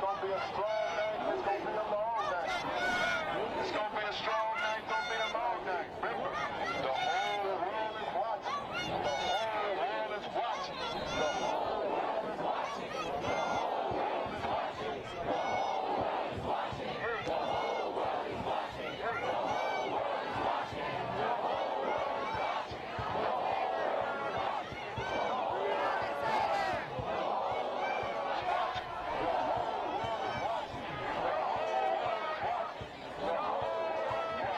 gonna be a strong night. It's gonna be a long night. It's gonna be a strong night. It's gonna be a long night. Remember, the whole world is watching. The whole world is watching. The whole world is watching. The whole world is watching. The whole world is watching. The whole world is watching. The whole world is watching. The whole world is watching. The whole world is watching. The whole world is watching. The whole world is watching. The whole world is watching. The whole world is watching. The whole world is watching.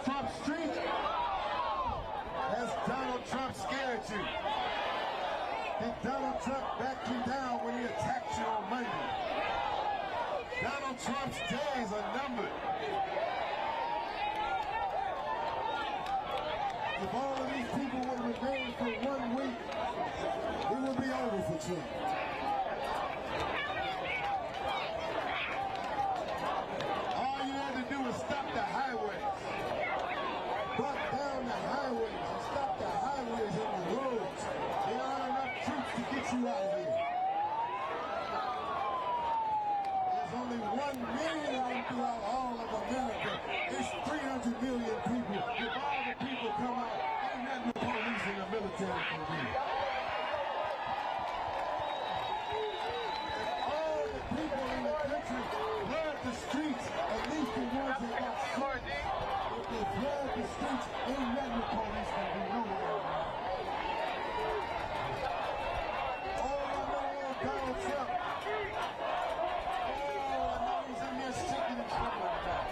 Trump Street? Has Donald Trump scared you? Did Donald Trump back you down when he attacked you on Monday? Donald Trump's days are numbered. If all of these people would remain for 1 week, it would be over for Trump. All you had to do was stop the highways. Brought down the highways and stop the highways and the roads. There aren't enough troops to get you out of here. There's only 1 million of them throughout all of America. It's 300 million people. If all the people come out, ain't nothing the police and the military can do. If all the people in the country flood the streets, at least the ones that got shot, if they flood the streets, ain't nothing the police can do nowhere. All I know is Donald Trump. All I know is in there sticking and stuff like that.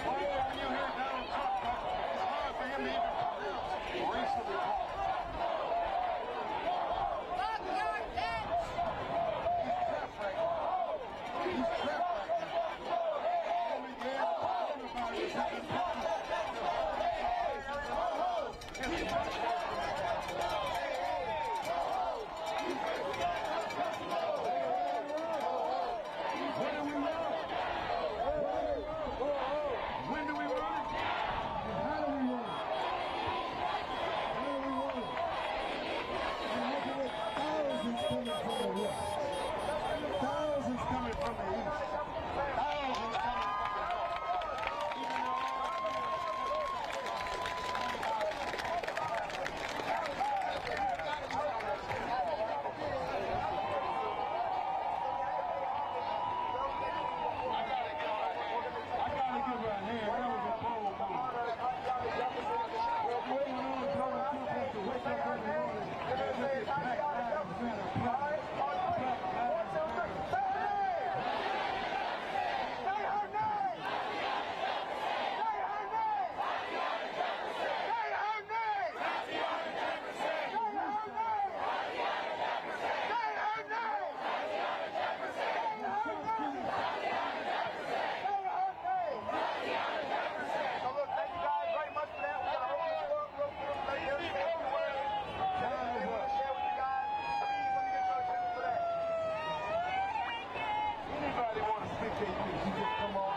When you hear Donald Trump talk, it's hard for him to even pronounce racially wrong. appreciate you if you just come on.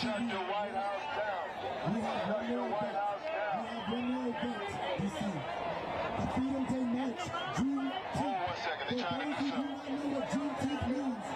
Shut your White House down. We have Shut your White House down. We have one more event, DC. The Freedom Day March, June 10th. Hold 1 second, they're trying to do something. For those who do not know what Juneteenth means,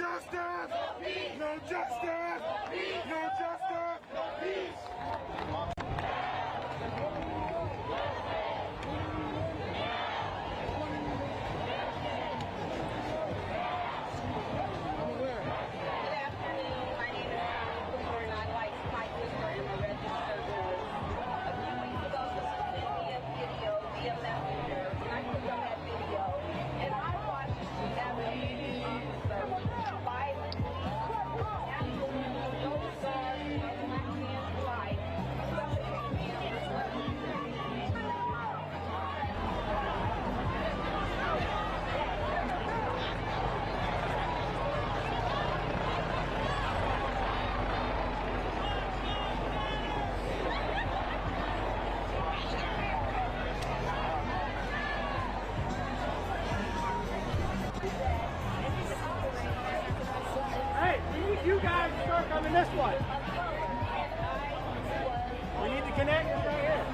justice! No justice! No justice! No peace! You guys start coming this way. We need to connect right here.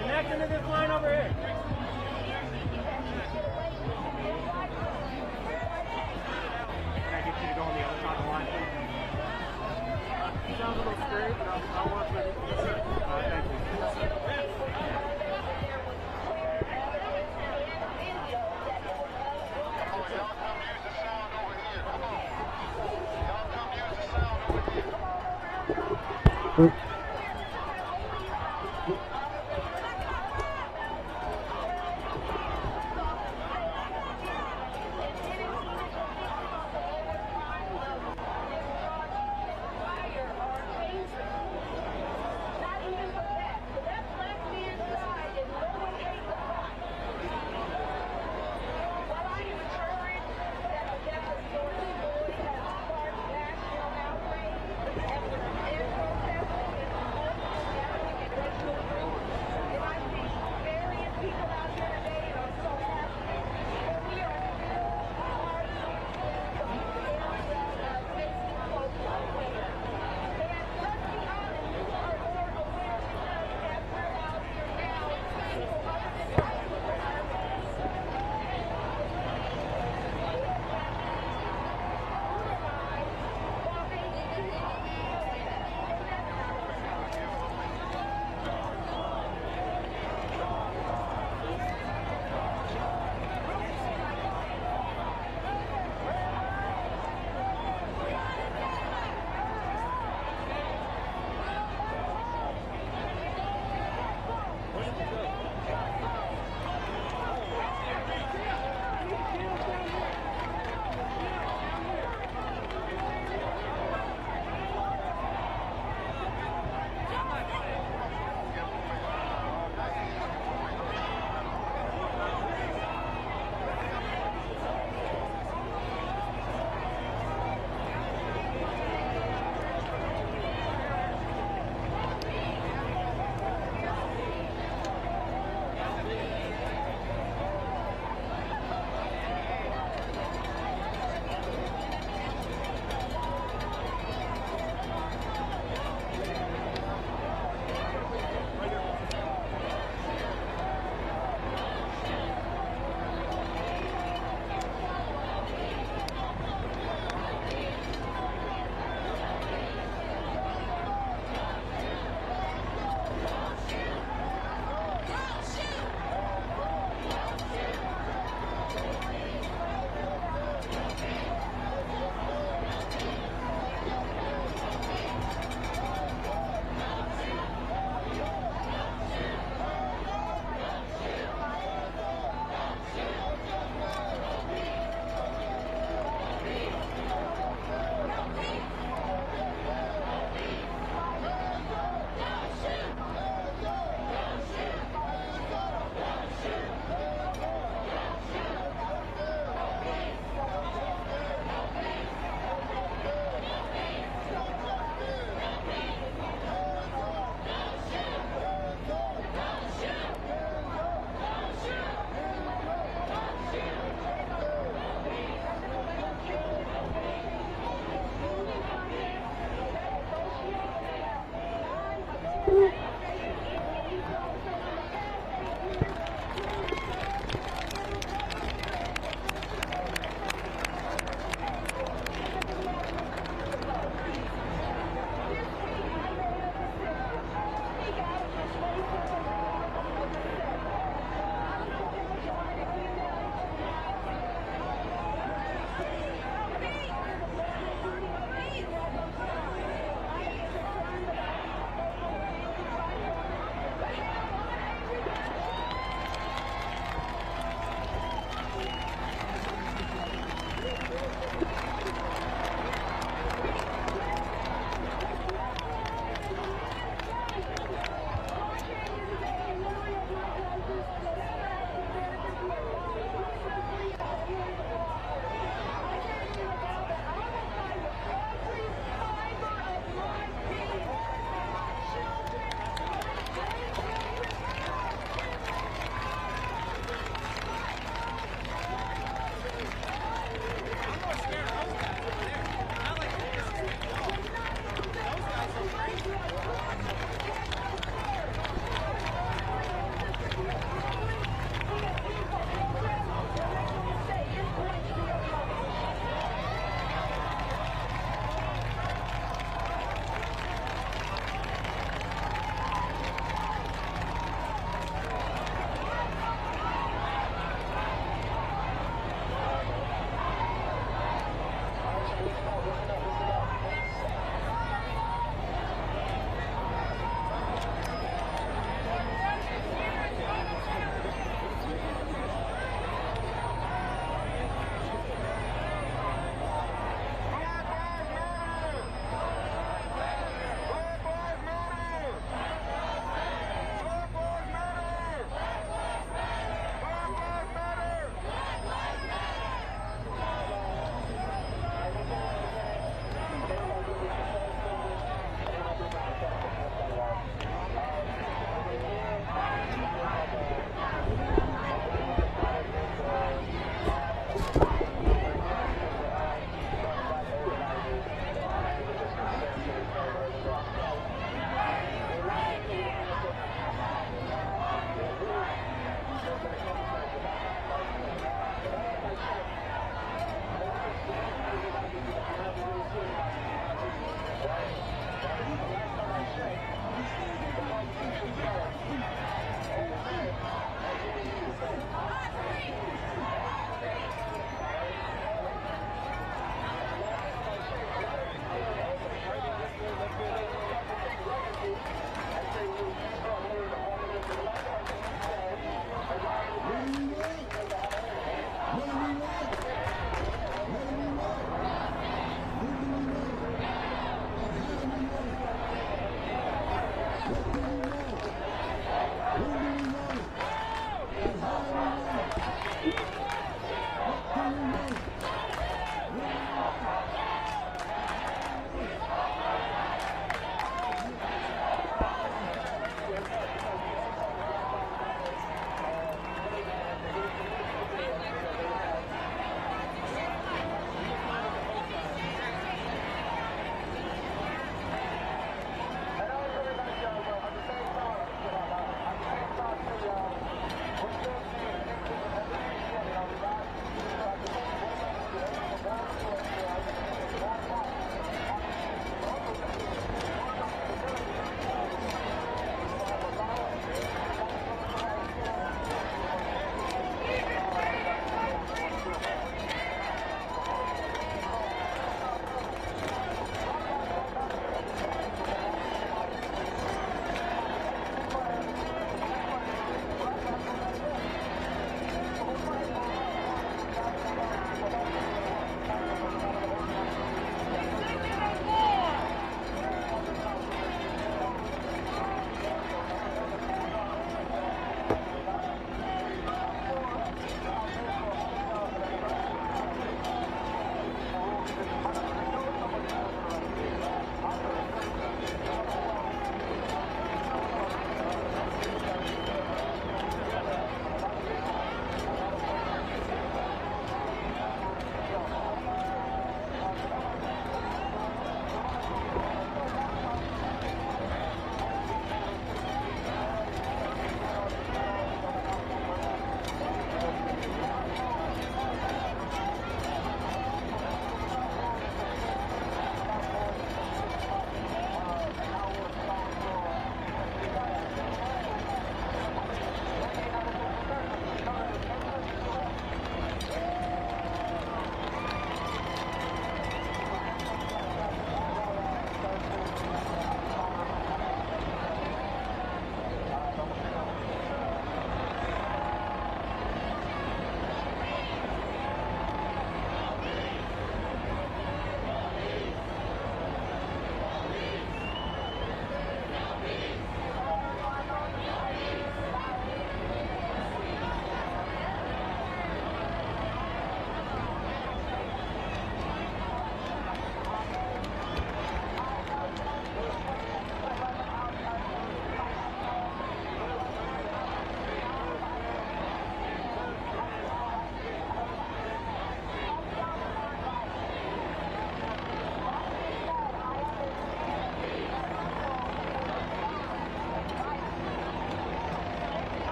Connect into this line over here. Can I get you to go on the other side of the line, please? Sounds a little straight, but I'll work with it. Yes, sir. Thank you. Yes, sir.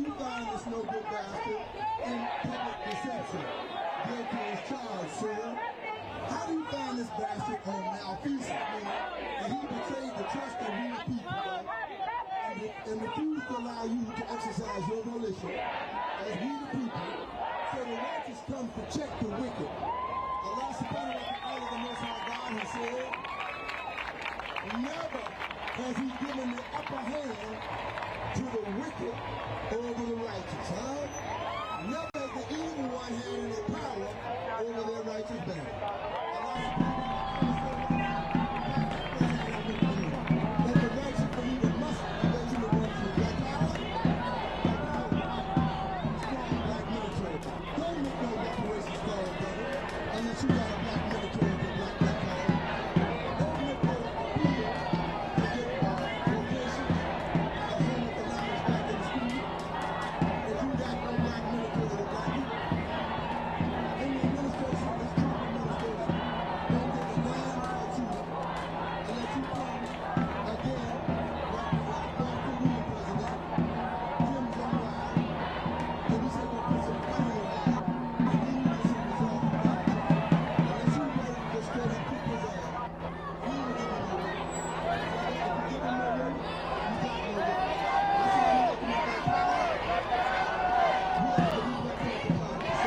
you find this no good bastard in public deception? Guilty as charged, sir. How do you find this bastard on malfeasance, man? And he betrayed the trust of we the people, right? And refused to allow you to exercise your volition as we the people. So the righteous comes to check the wicked. Allah subhanahu wa ta'ala, the Most High God, has said, never has he given the upper hand to the wicked over the righteous, huh? Never has the evil one had any power over their righteous band. That the righteous believer must go to the ones who black power. Strong black military. Don't make no reparations call, brother, unless you got a black military to black that call. Don't make no appeal to get locations or home economics back in the school. If you got no black military to black people. In the administration, this Trump administration, don't give a damn about you unless you promise again, like the Korean president, Kim Jong-un, and he said we'll put some money in there, and then you get some results from that. Unless you ready to just straight up kick his ass, he ain't giving no way. If you give him no way, you got no way. That's why I'm making it back power. We have to be represented by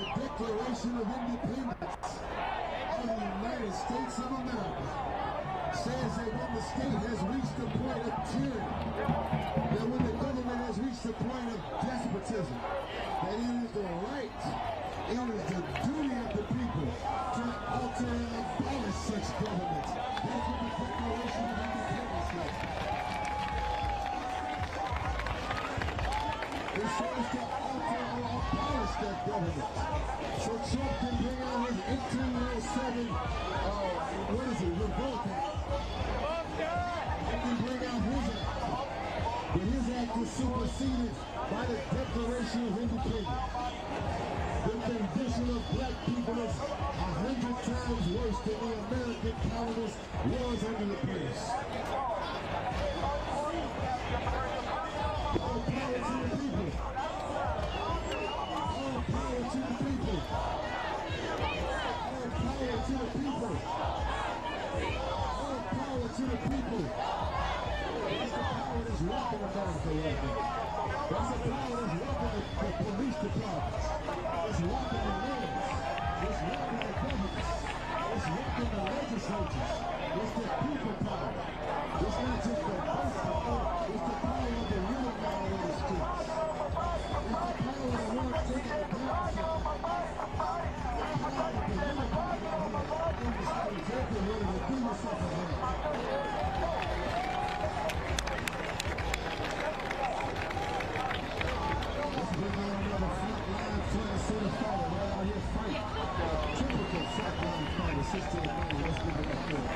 Declaration of Independence of the United States of America says that when the state has reached the point of tyranny, that when the government has reached the point of despotism, that it is the right, it is the duty of the people to alter and abolish such governments. That's what the Declaration of Independence says. It says to alter or abolish that government. So Trump can bring out his 1807, what is it, revolt act. He can bring out his act. But his act was superseded by the Declaration of Independence. The condition of black people is 100 times worse than the American colonists was under the British. All power to the people. All power to the people. All power to the people. All power to the people. That's the power that's rocking America right now. That's the power that's rocking the police departments. It's rocking the mayors. It's rocking the governors. It's rocking the legislatures. It's the people power. It's not just the voice power. It's the power of the real power in the streets. It's the power that won't take it down. It's the power of the real power in the streets. Everywhere to do yourself a hand. Let's bring on another front line trying to set a fire right out here fighting. Typical front line fighter, 16 man. Let's give it up there.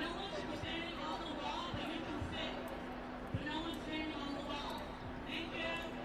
No one's standing on the wall, but you can sit. But no one's standing on the wall. Thank you.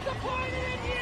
disappointed in you!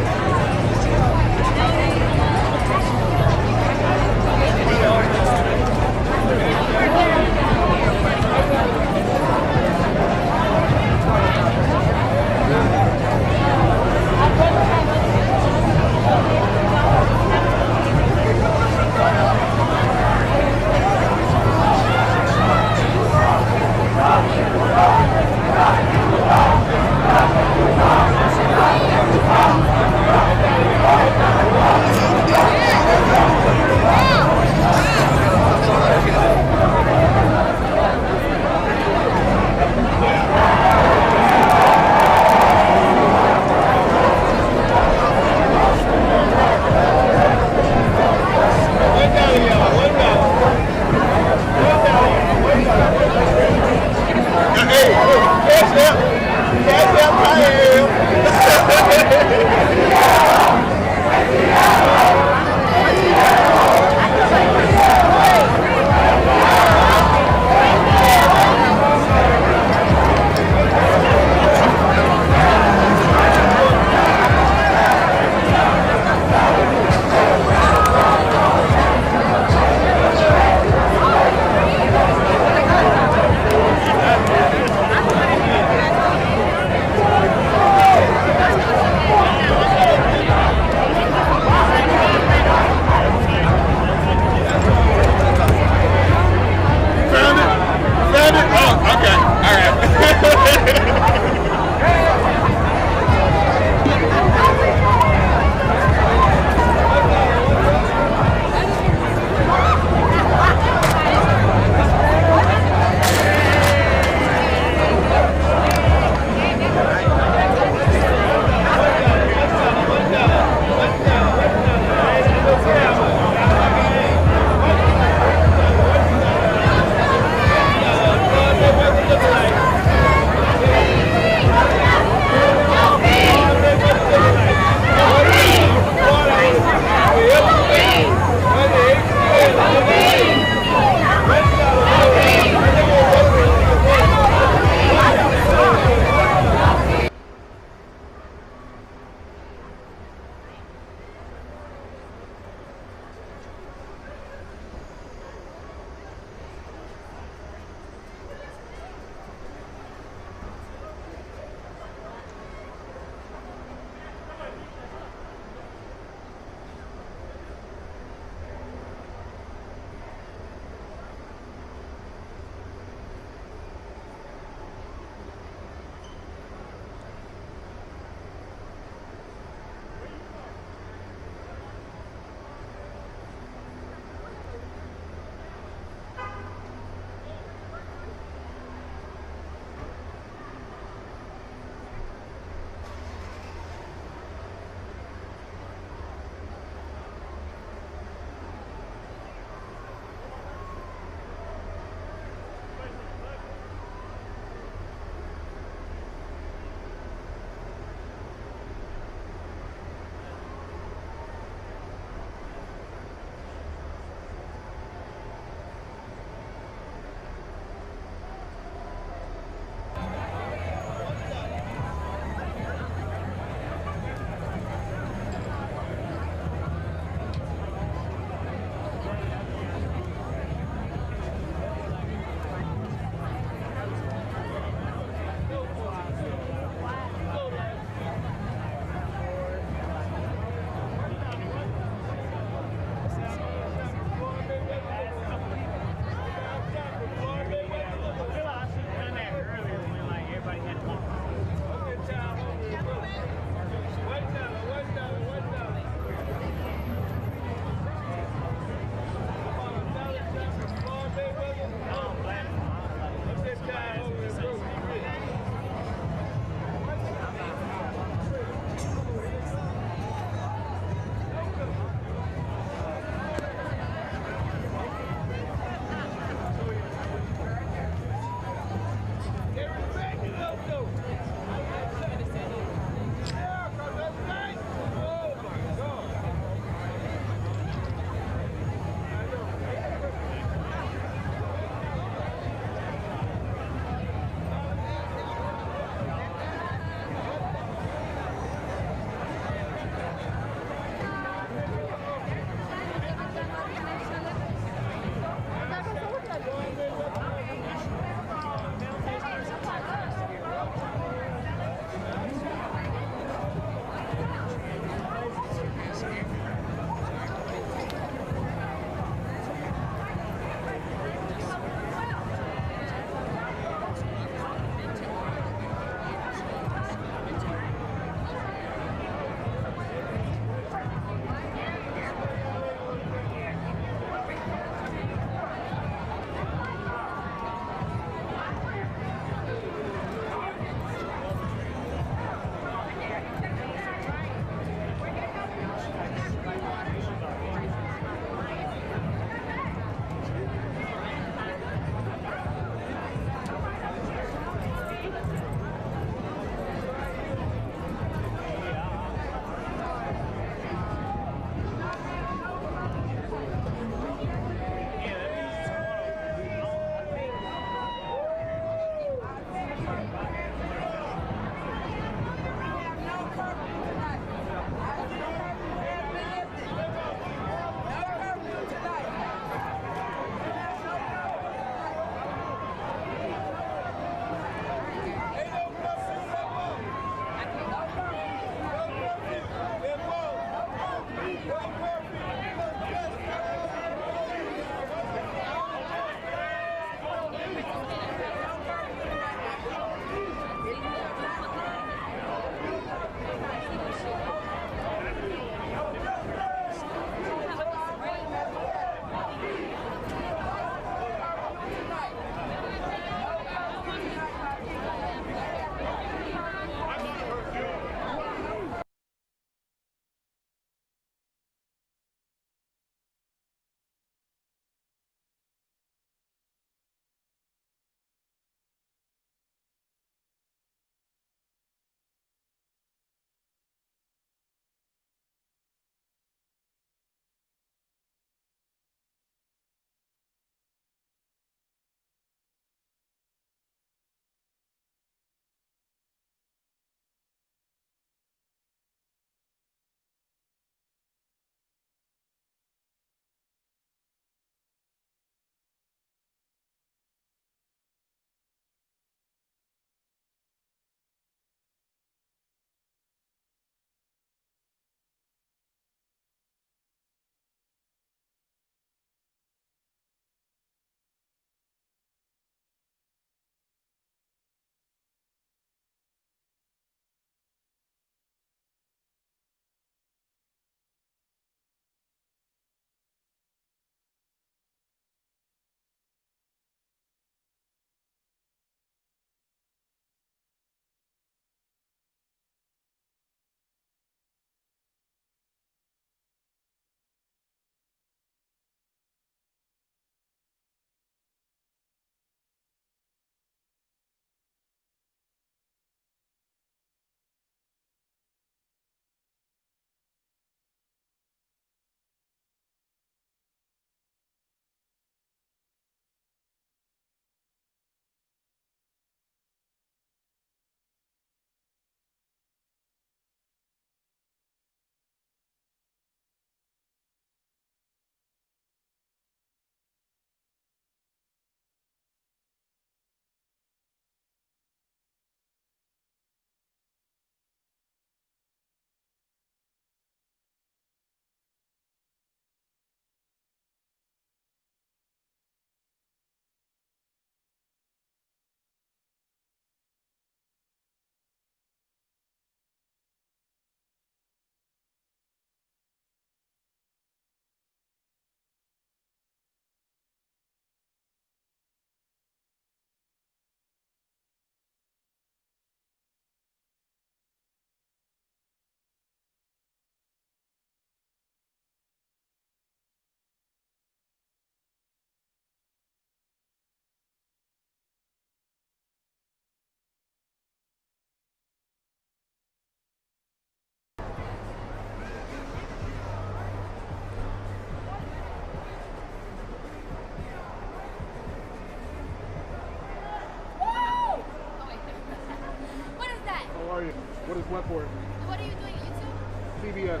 but it's wet for it. What are you doing? YouTube? CBS.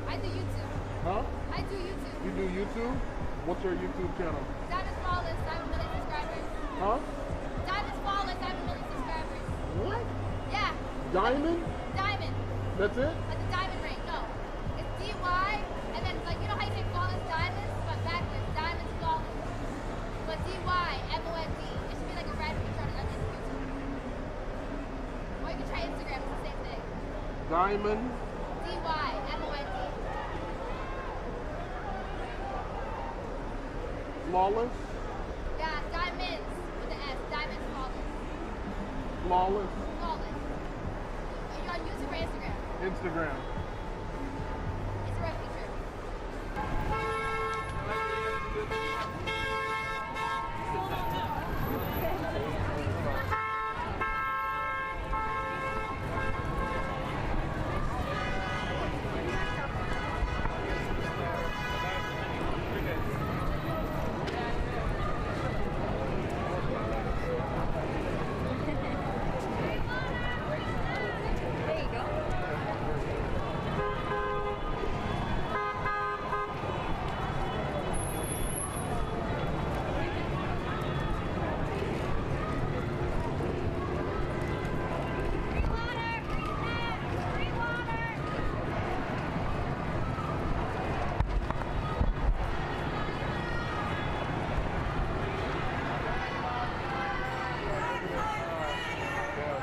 I do YouTube. Huh? I do YouTube. You do YouTube? What's your YouTube channel? Diamond's flawless. I have 1 million subscribers. Huh? Diamond's flawless. I have 1 million subscribers. What? Yeah. Diamond? Diamond. That's it? Like the diamond ring. No. It's D-Y, and then like, you know how you say flawless diamonds, but backwards. Diamond's flawless. But D-Y-M-O-N-D. It should be like a red picture on YouTube. Or you can try Instagram. It's the same thing. Diamond. D-Y-M-O-N-D. Flawless? Yeah, diamonds with the S. Diamonds flawless. Flawless. Flawless. Are you on YouTube or Instagram? Instagram. It's a red picture. There you go.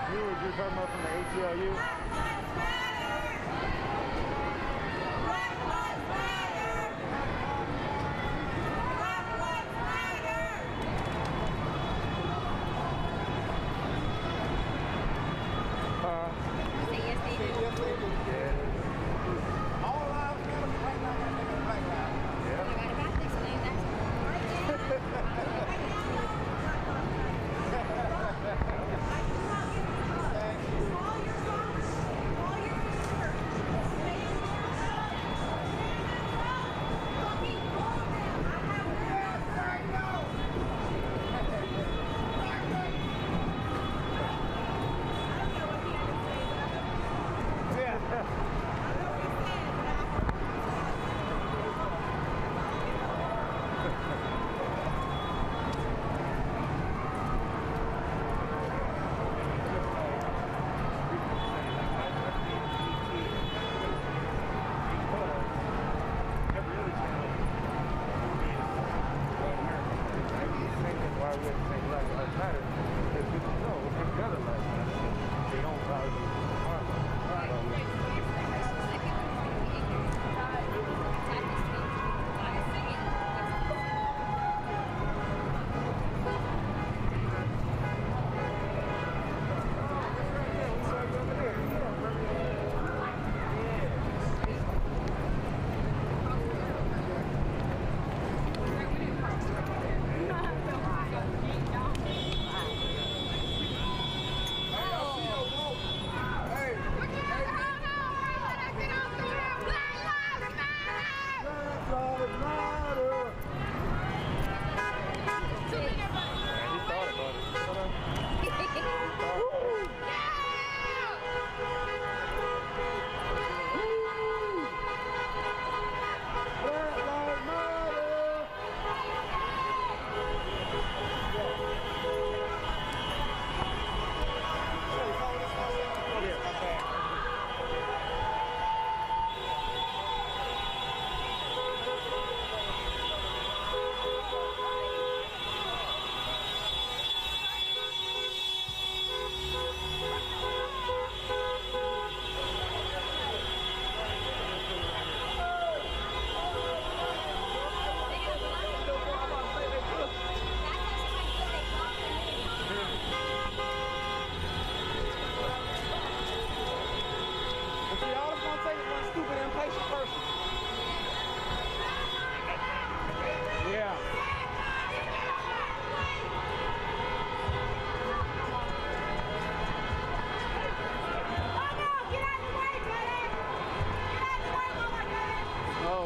You were just talking about from the ACLU? Say yes, they do. All lives matter, black lives matter, black lives. Oh my God, if I have to explain that Why would it say Black Lives Matter? Because you know, it's together like that. They don't value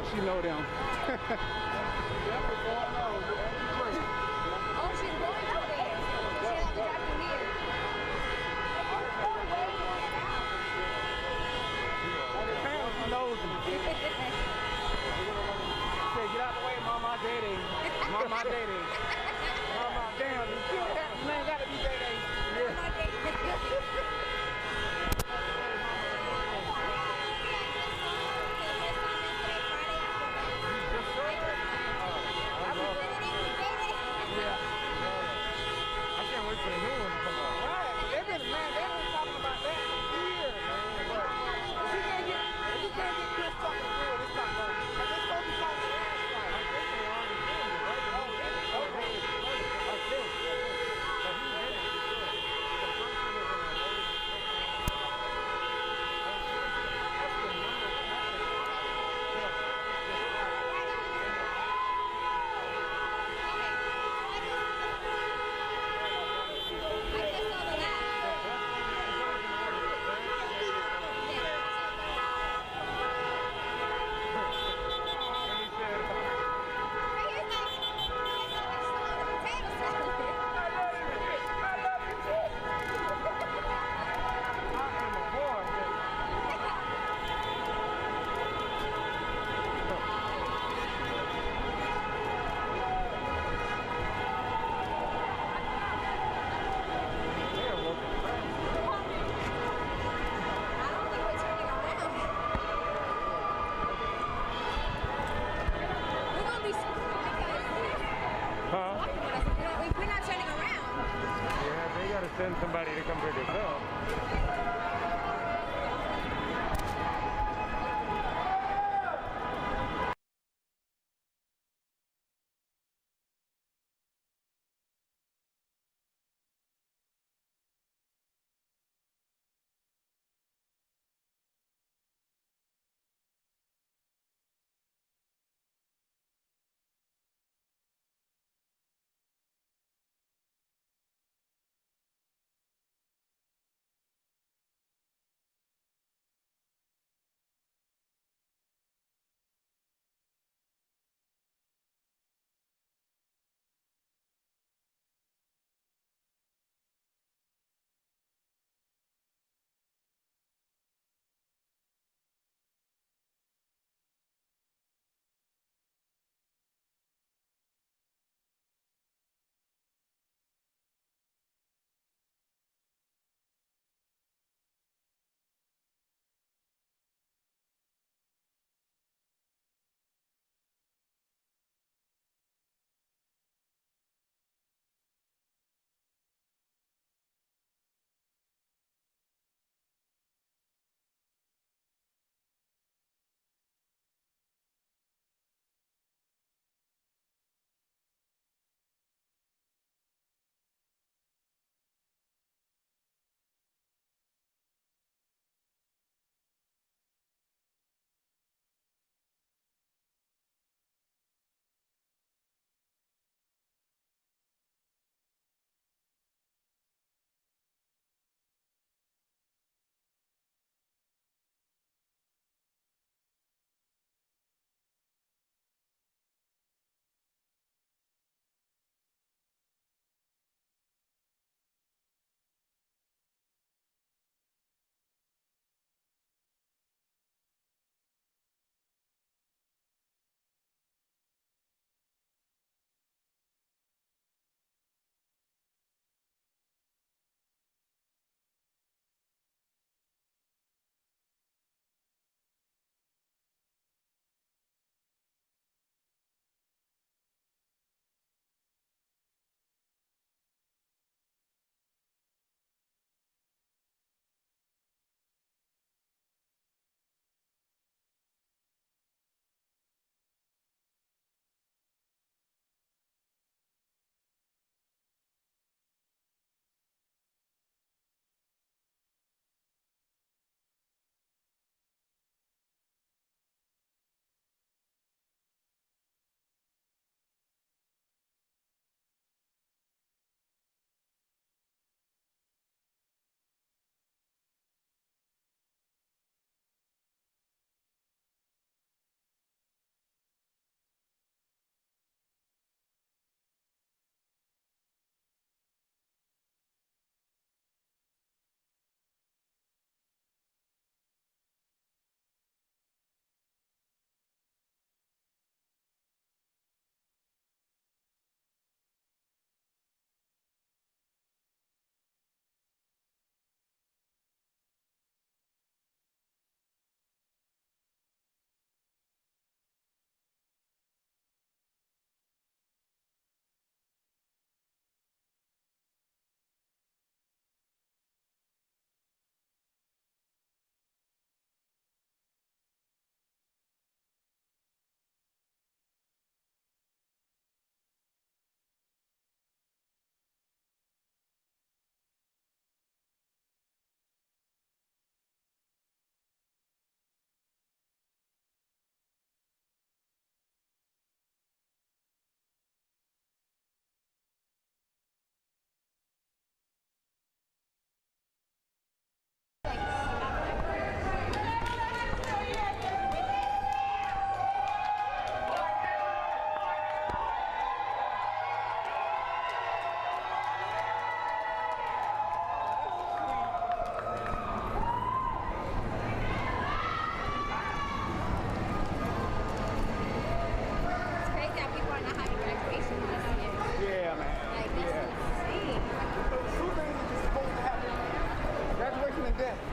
she know them. Oh, she's going to there. She has to drive through here. Say, get out the way, mama, daddy. Mama, daddy. Mama, damn, you see that? Man, gotta be daddy. I can't wait for the new one to come out. Right. They've been talking about that for years, man. But if you can't get Chris talking through it, it's not going. Because they're supposed to be talking last night. I think they already filmed it, right? Oh, really? Okay. Like this. But he's in it for sure. The first one is in a loaded that's the number. Send somebody to come pick us up.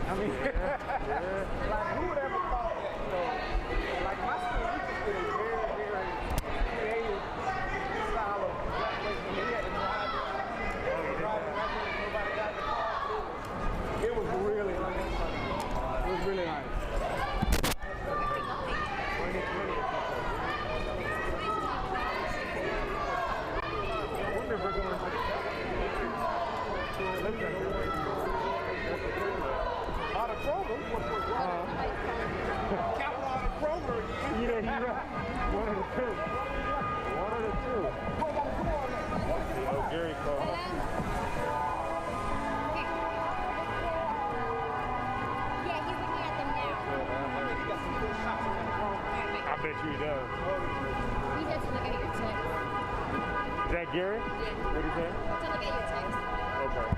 I mean, like who would ever thought that, you know, like my school used to get a very, very creative style of graduation. He had to drive nobody got the car. It was really nice. It was really nice. I wonder if we're going to out of Kroger? Capital out of Kroger. Yeah, you're right. One of the two. One of the two. Oh, Gary called. Yeah, he's looking at them now. I bet you he does. He said to look at your text. Is that Gary? Yeah. What did he say? To look at your text. Okay.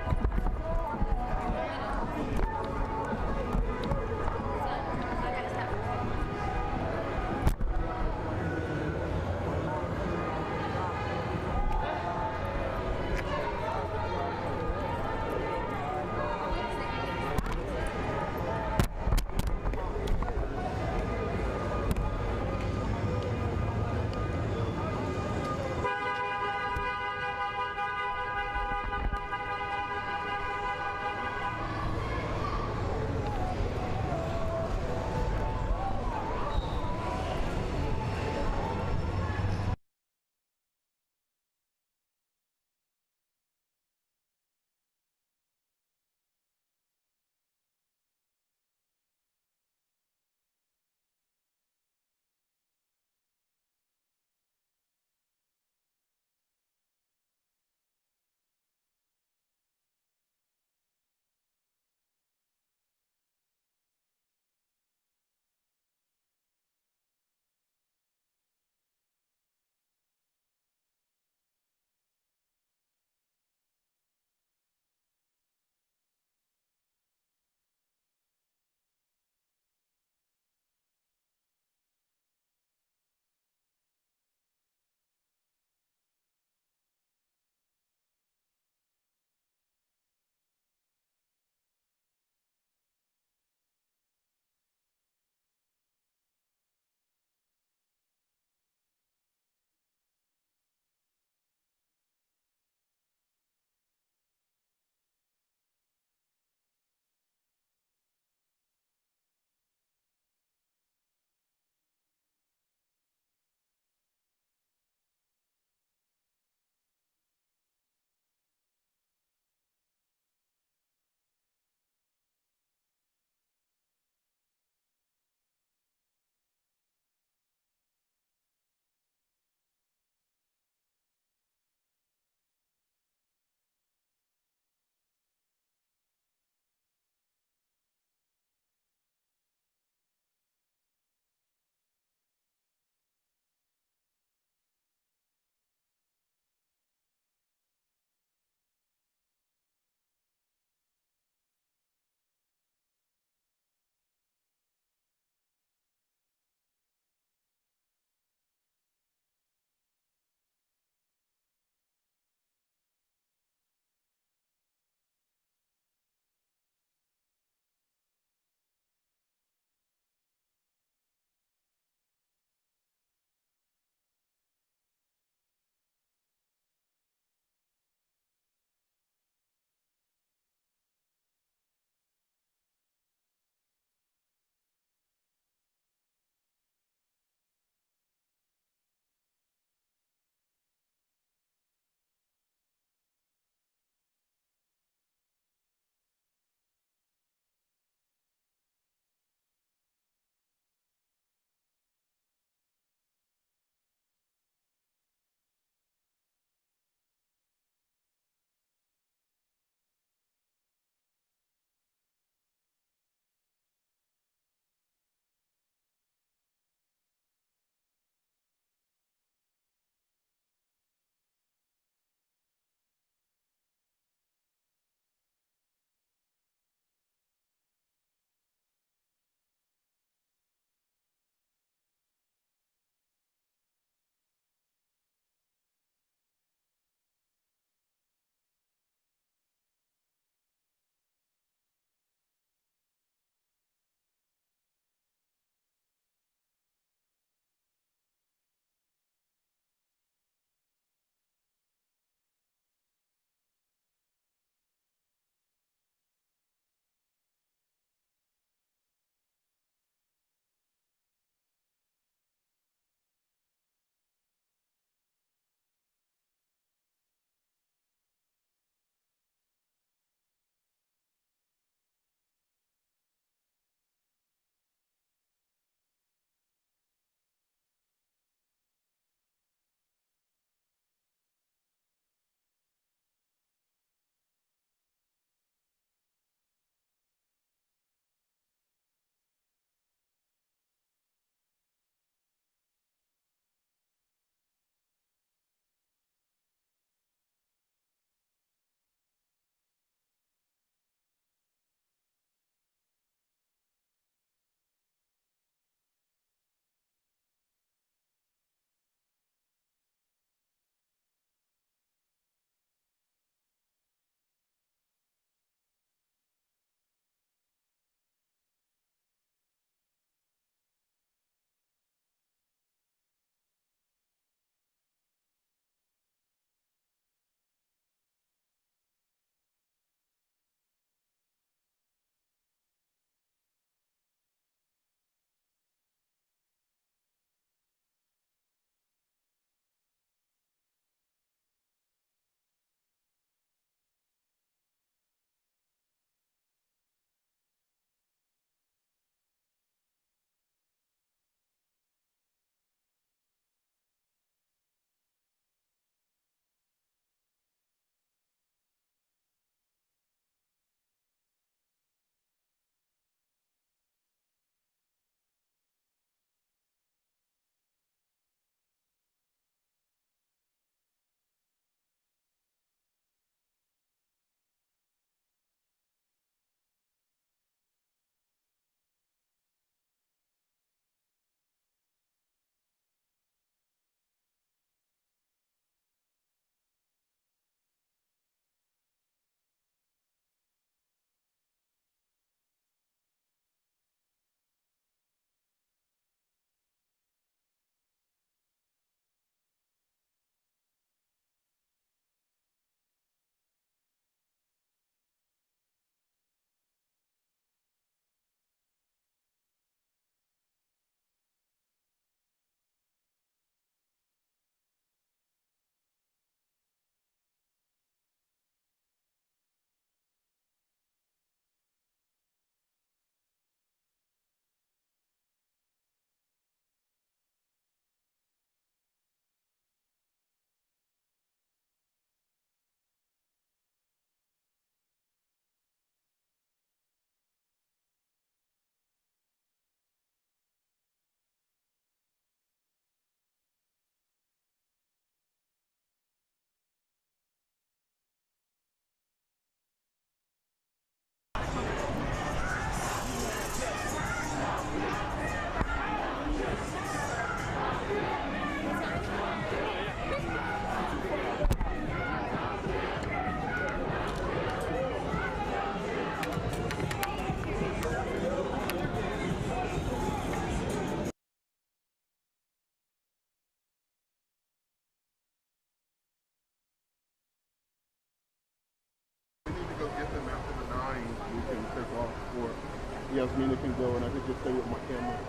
Yasmina can go and I could just stay with my camera.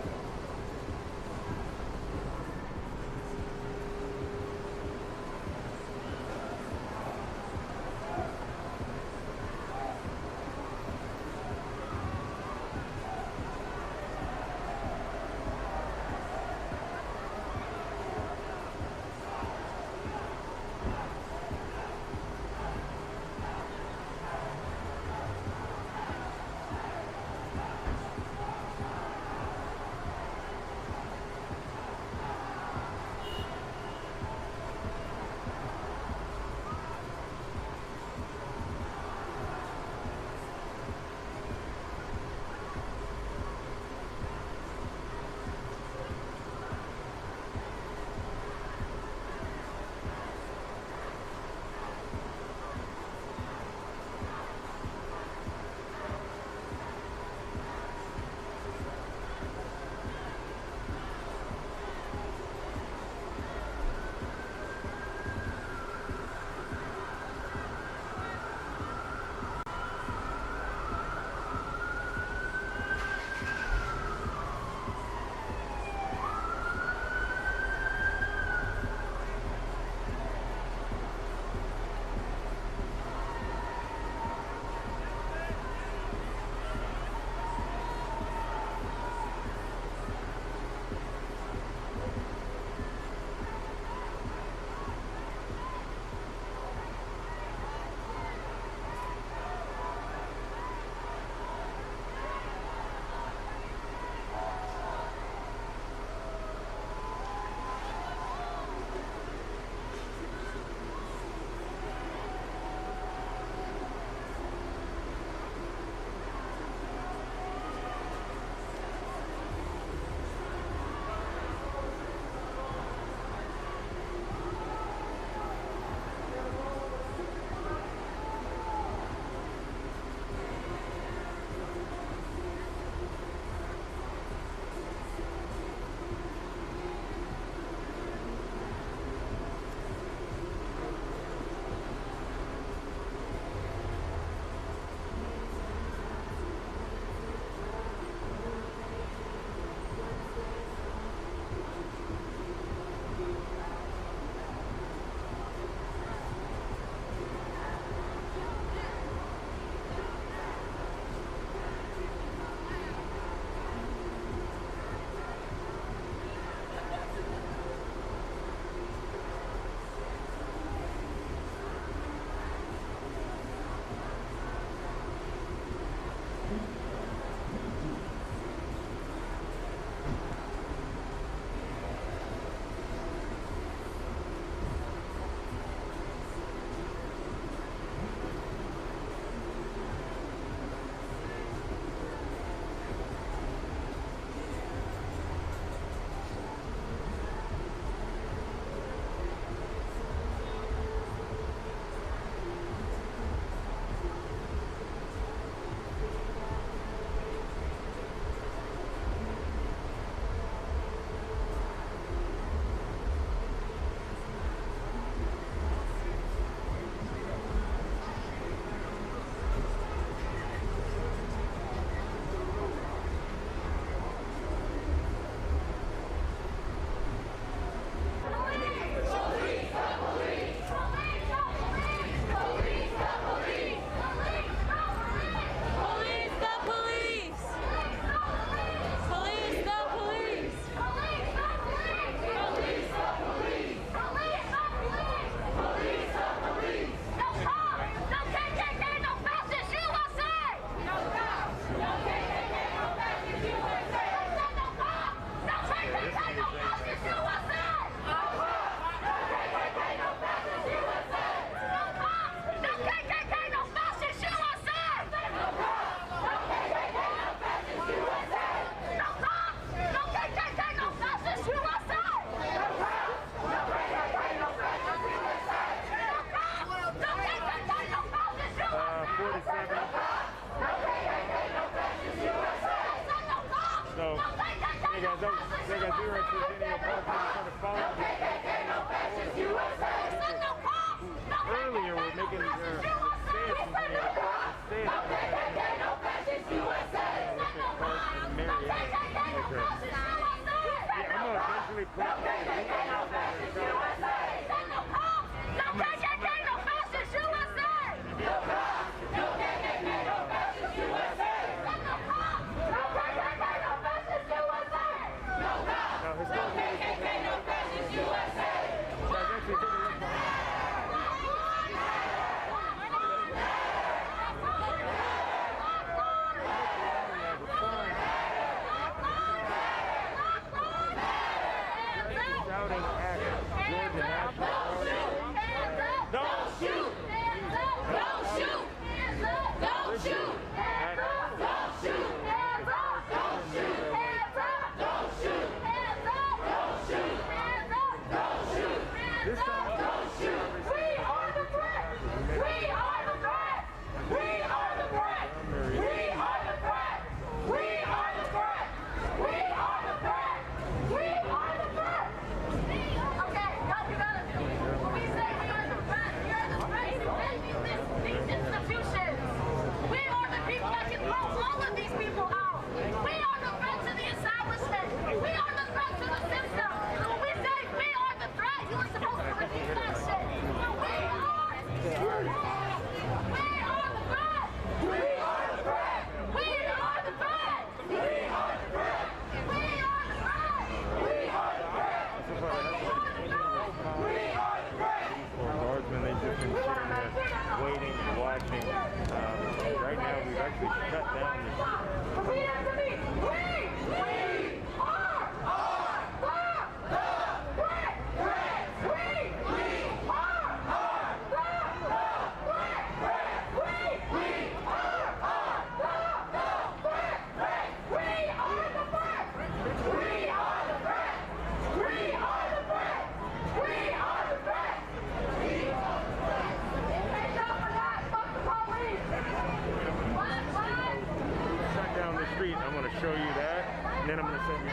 Show you that, and then I'm going to send you.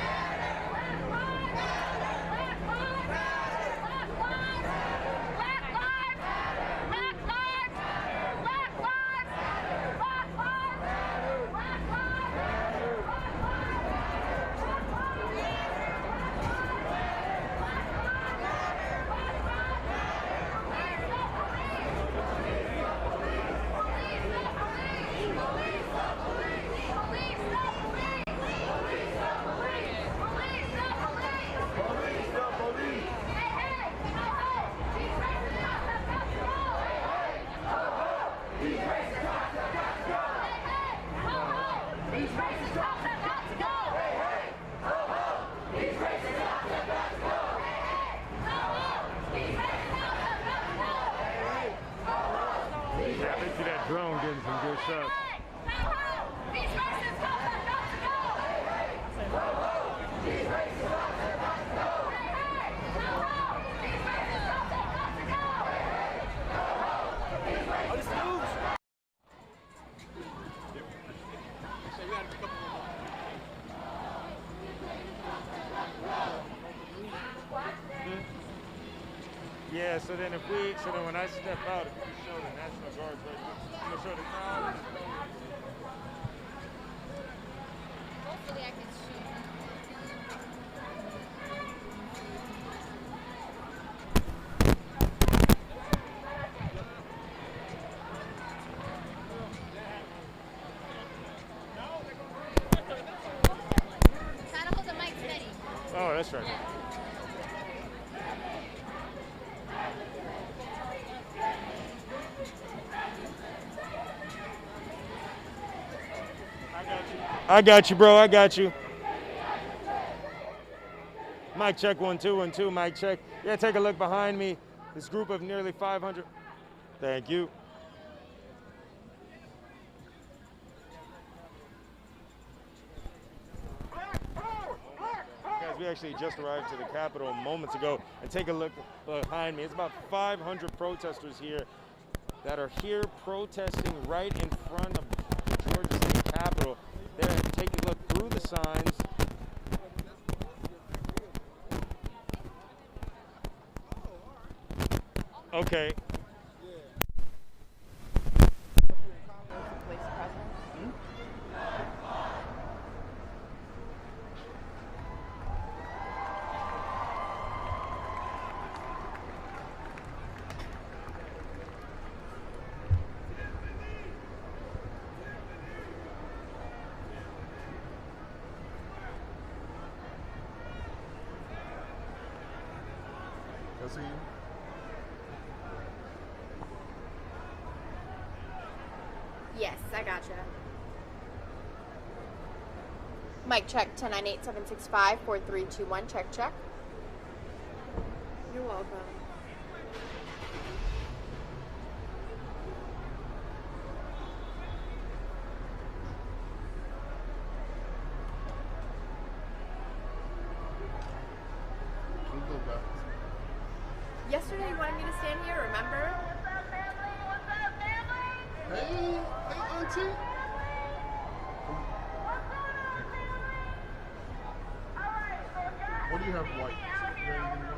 Drone getting some good shots. Yeah, so then when I step out, if you show the National Guards right there, I'm gonna show the crowd. Hopefully I can shoot. Try to hold the mic steady. Oh, that's right. I got you, bro. I got you. Mic check, 1 2 1 2. Mic check. Yeah, take a look behind me. This group of nearly 500. Thank you. Guys, we actually just arrived to the Capitol moments ago, and take a look behind me. It's about 500 protesters here that are here protesting right in front of the Georgia State Capitol. There, take a look through the signs. Okay. I see you. Yes, I gotcha. Mic check 1098-765-4321. Check, check. You're welcome. We'll go back. Yesterday you wanted me to stand here, remember? Hey, auntie. What do you have white? Is there anything white?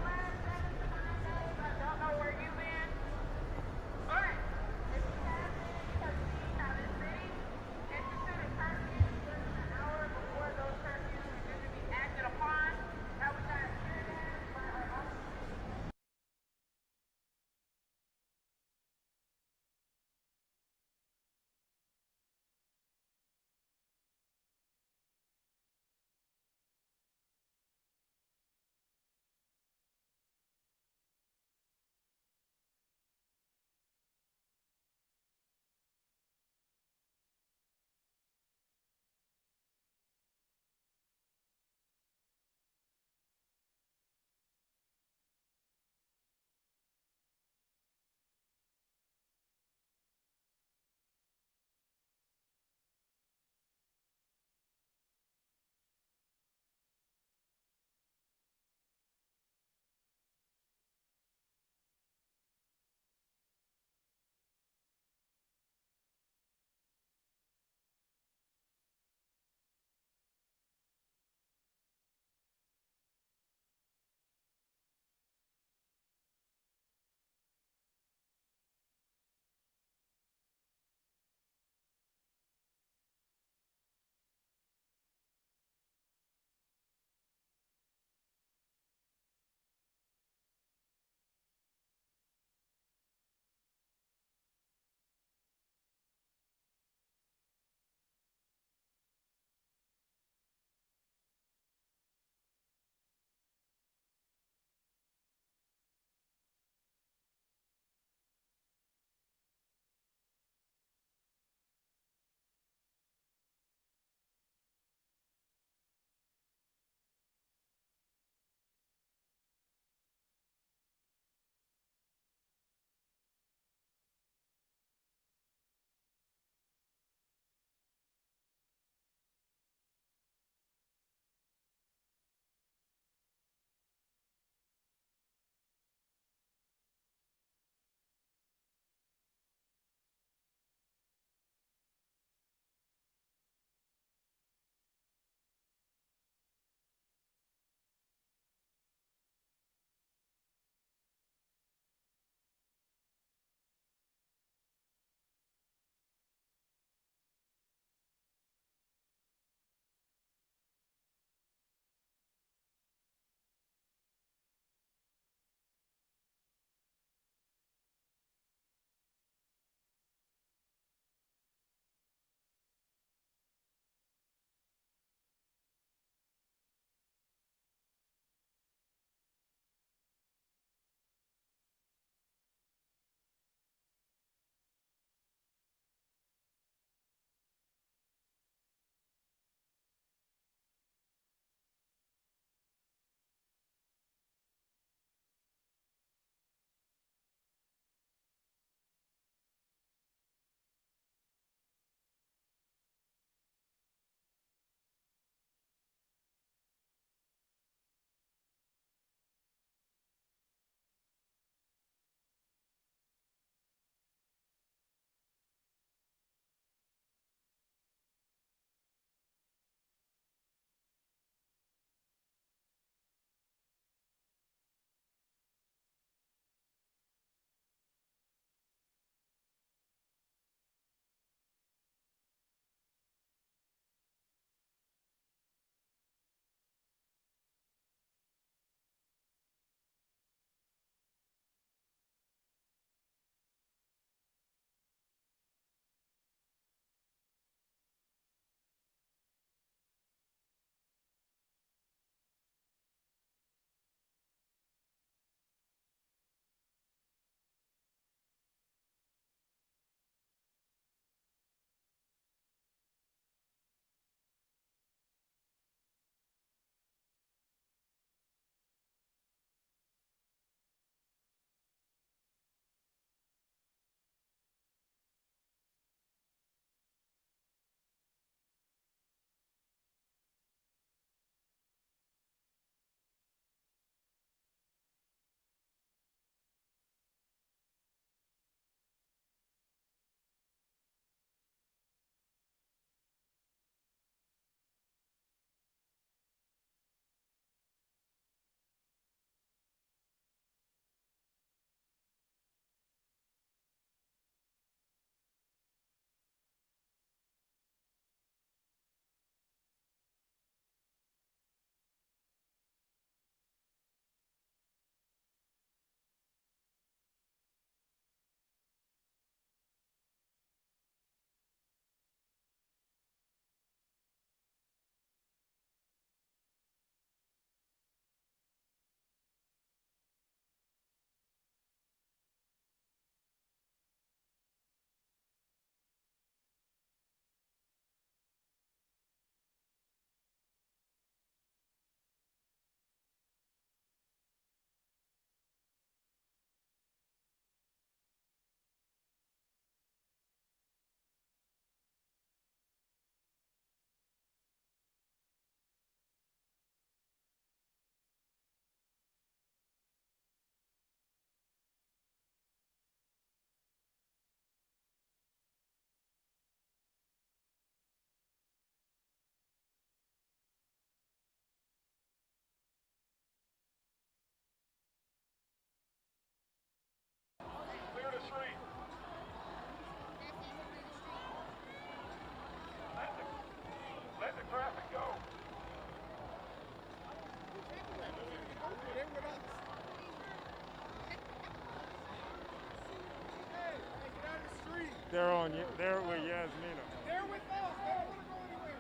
They're on. They're with Yasmina. They're with us. They don't want to go anywhere.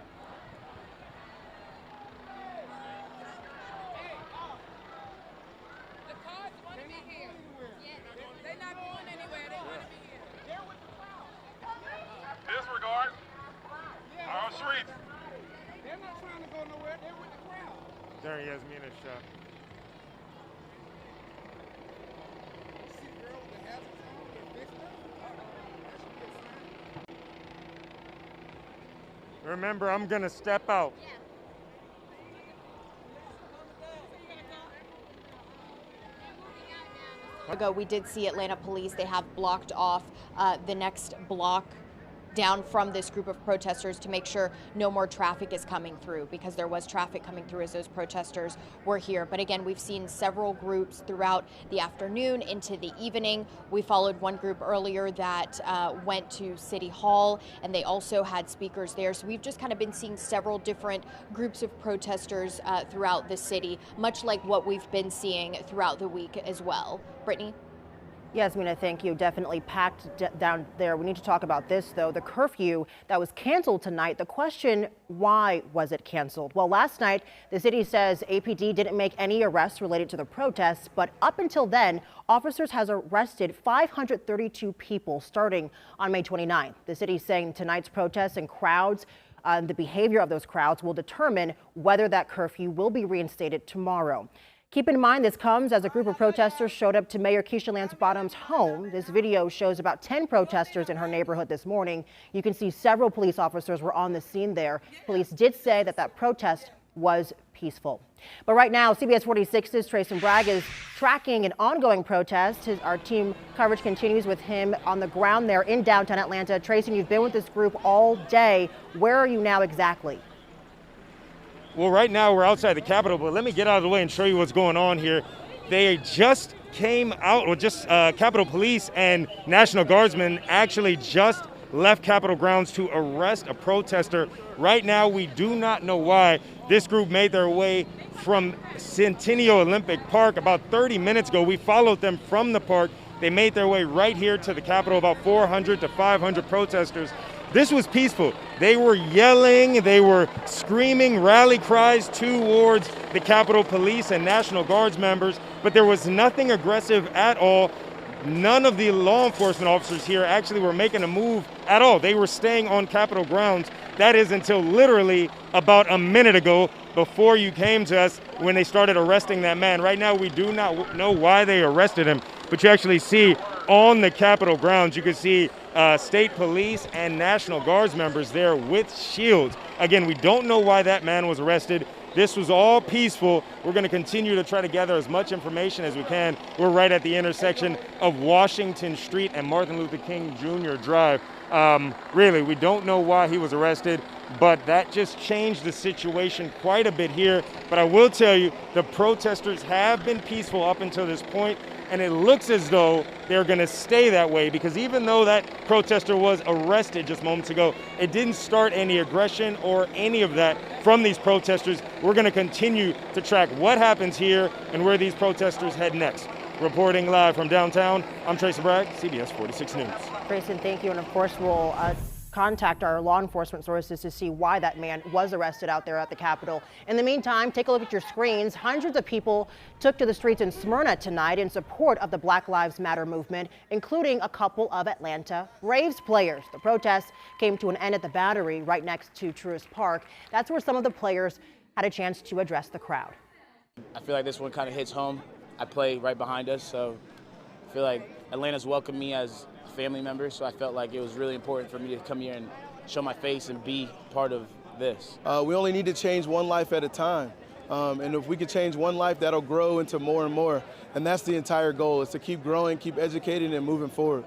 The cars want to be here. They're not going anywhere. They want to be here. They're with the crowd. Disregard our streets. They're not trying to go nowhere. They're with the crowd. There Yasmina's shot. See the girl with the hazards on with their fixed up? That should be a sign. Remember, I'm gonna step out. Ago, we did see Atlanta police. They have blocked off the next block down from this group of protesters to make sure no more traffic is coming through, because there was traffic coming through as those protesters were here. But again, we've seen several groups throughout the afternoon into the evening. We followed one group earlier that went to City Hall, and they also had speakers there. So we've just kind of been seeing several different groups of protesters throughout the city, much like what we've been seeing throughout the week as well. Brittany? Yasmina, thank you. Definitely packed down there. We need to talk about this, though. The curfew that was canceled tonight. The question, why was it canceled? Well, last night, the city says APD didn't make any arrests related to the protests, but up until then, officers has arrested 532 people starting on May 29th. The city is saying tonight's protests and crowds, the behavior of those crowds will determine whether that curfew will be reinstated tomorrow. Keep in mind, this comes as a group of protesters showed up to Mayor Keisha Lance Bottom's home. This video shows about 10 protesters in her neighborhood this morning. You can see several police officers were on the scene there. Police did say that protest was peaceful. But right now, CBS 46's Trayson Bragg is tracking an ongoing protest. Our team coverage continues with him on the ground there in downtown Atlanta. Trayson, you've been with this group all day. Where are you now exactly? Well, right now we're outside the Capitol, but let me get out of the way and show you what's going on here. They just came out, or just Capitol Police and National Guardsmen actually just left Capitol grounds to arrest a protester. Right now, we do not know why. This group made their way from Centennial Olympic Park about 30 minutes ago. We followed them from the park. They made their way right here to the Capitol, about 400 to 500 protesters. This was peaceful. They were yelling, they were screaming rally cries towards the Capitol Police and National Guards members, but there was nothing aggressive at all. None of the law enforcement officers here actually were making a move at all. They were staying on Capitol grounds. That is until literally about a minute ago, before you came to us, when they started arresting that man. Right now, we do not know why they arrested him, but you actually see on the Capitol grounds, you can see state police and National Guards members there with shields. Again, we don't know why that man was arrested. This was all peaceful. We're going to continue to try to gather as much information as we can. We're right at the intersection of Washington Street and Martin Luther King Jr. Drive. Really, we don't know why he was arrested, but that just changed the situation quite a bit here. But I will tell you, the protesters have been peaceful up until this point, and it looks as though they're going to stay that way, because even though that protester was arrested just moments ago, it didn't start any aggression or any of that from these protesters. We're going to continue to track what happens here and where these protesters head next. Reporting live from downtown, I'm Trayson Bragg, CBS 46 News. Trayson, thank you. And of course, we'll contact our law enforcement sources to see why that man was arrested out there at the Capitol. In the meantime, take a look at your screens. Hundreds of people took to the streets in Smyrna tonight in support of the Black Lives Matter movement, including a couple of Atlanta Braves players. The protests came to an end at the Battery right next to Truist Park. That's where some of the players had a chance to address the crowd. I feel like this one kind of hits home. I play right behind us, so I feel like Atlanta's welcomed me as a family member, so I felt like it was really important for me to come here and show my face and be part of this. We only need to change one life at a time, and if we can change one life, that'll grow into more and more, and that's the entire goal, is to keep growing, keep educating, and moving forward.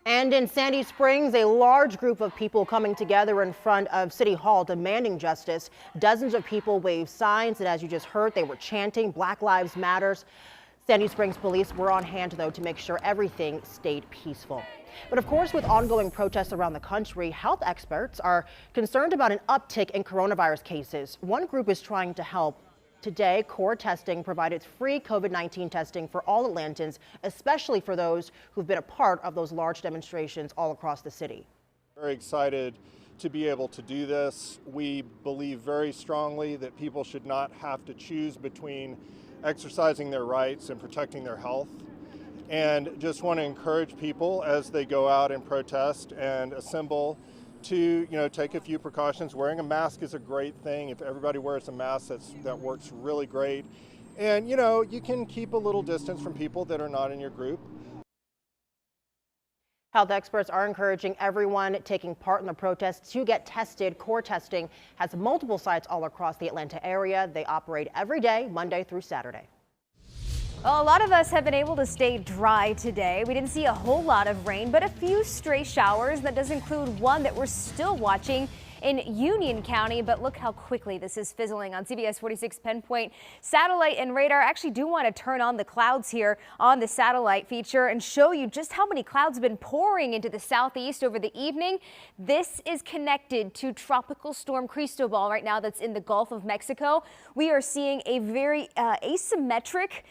And in Sandy Springs, a large group of people coming together in front of City Hall demanding justice. Dozens of people waved signs, and as you just heard, they were chanting Black Lives Matter. Sandy Springs police were on hand, though, to make sure everything stayed peaceful. But of course, with ongoing protests around the country, health experts are concerned about an uptick in coronavirus cases. One group is trying to help Today, core testing provided free COVID-19 testing for all Atlantans, especially for those who've been a part of those large demonstrations all across the city. Very excited to be able to do this. We believe very strongly that people should not have to choose between exercising their rights and protecting their health. And just want to encourage people as they go out and protest and assemble to, take a few precautions. Wearing a mask is a great thing. If everybody wears a mask, that works really great. And, you can keep a little distance from people that are not in your group. Health experts are encouraging everyone taking part in the protests to get tested. Core testing has multiple sites all across the Atlanta area. They operate every day, Monday through Saturday. Well, a lot of us have been able to stay dry today. We didn't see a whole lot of rain, but a few stray showers. That does include one that we're still watching in Union County, but look how quickly this is fizzling on CBS 46 Pinpoint satellite and radar. I actually do want to turn on the clouds here on the satellite feature and show you just how many clouds have been pouring into the southeast over the evening. This is connected to Tropical Storm Cristobal right now that's in the Gulf of Mexico. We are seeing a very asymmetric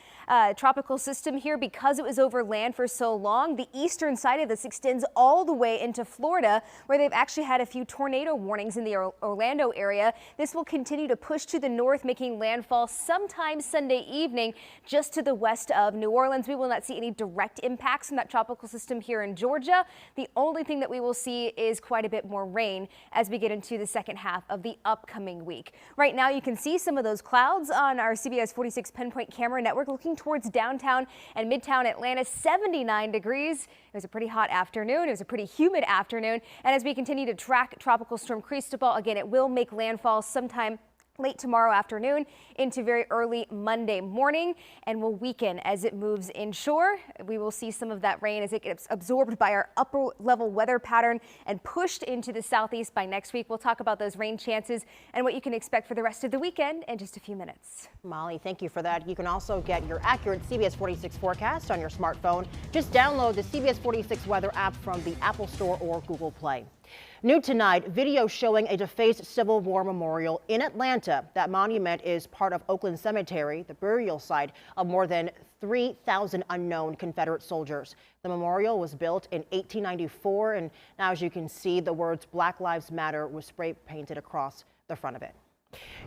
tropical system here because it was over land for so long. The eastern side of this extends all the way into Florida, where they've actually had a few tornado warnings in the Orlando area. This will continue to push to the north, making landfall sometime Sunday evening just to the west of New Orleans. We will not see any direct impacts from that tropical system here in Georgia. The only thing that we will see is quite a bit more rain as we get into the second half of the upcoming week. Right now, you can see some of those clouds on our CBS 46 Pinpoint camera network looking towards downtown and midtown Atlanta. 79 degrees. It was a pretty hot afternoon. It was a pretty humid afternoon. And as we continue to track Tropical Storm Cristobal, again, it will make landfall sometime late tomorrow afternoon into very early Monday morning and will weaken as it moves inshore. We will see some of that rain as it gets absorbed by our upper level weather pattern and pushed into the southeast by next week. We'll talk about those rain chances and what you can expect for the rest of the weekend in just a few minutes. Molly, thank you for that. You can also get your accurate CBS 46 forecast on your smartphone. Just download the CBS 46 weather app from the Apple Store or Google Play. New tonight, video showing a defaced Civil War memorial in Atlanta. That monument is part of Oakland Cemetery, the burial site of more than 3,000 unknown Confederate soldiers. The memorial was built in 1894, and now, as you can see, the words "Black Lives Matter" was spray painted across the front of it.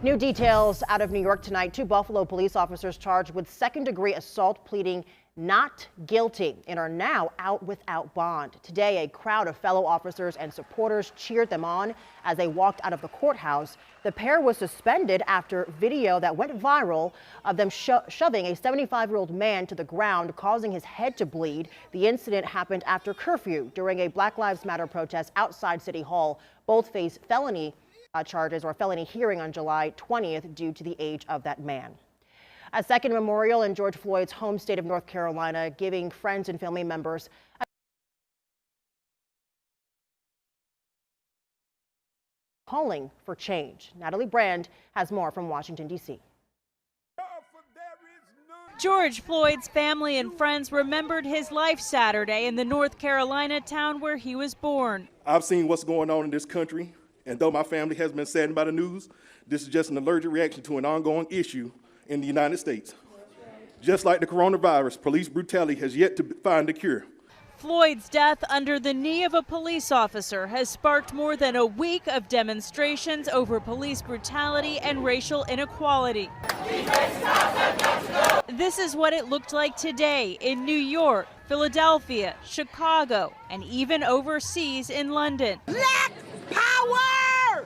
New details out of New York tonight. 2 Buffalo police officers charged with second-degree assault pleading not guilty and are now out without bond. Today, a crowd of fellow officers and supporters cheered them on as they walked out of the courthouse. The pair was suspended after video that went viral of them shoving a 75-year-old man to the ground, causing his head to bleed. The incident happened after curfew during a Black Lives Matter protest outside City Hall. Both face felony charges or felony hearing on July 20th due to the age of that man. A second memorial in George Floyd's home state of North Carolina, giving friends and family members calling for change. Natalie Brand has more from Washington, D.C. George Floyd's family and friends remembered his life Saturday in the North Carolina town where he was born. I've seen what's going on in this country, and though my family has been saddened by the news, this is just an allergic reaction to an ongoing issue in the United States. Just like the coronavirus, police brutality has yet to find a cure. Floyd's death under the knee of a police officer has sparked more than a week of demonstrations over police brutality and racial inequality. This is what it looked like today in New York, Philadelphia, Chicago, and even overseas in London. Black power!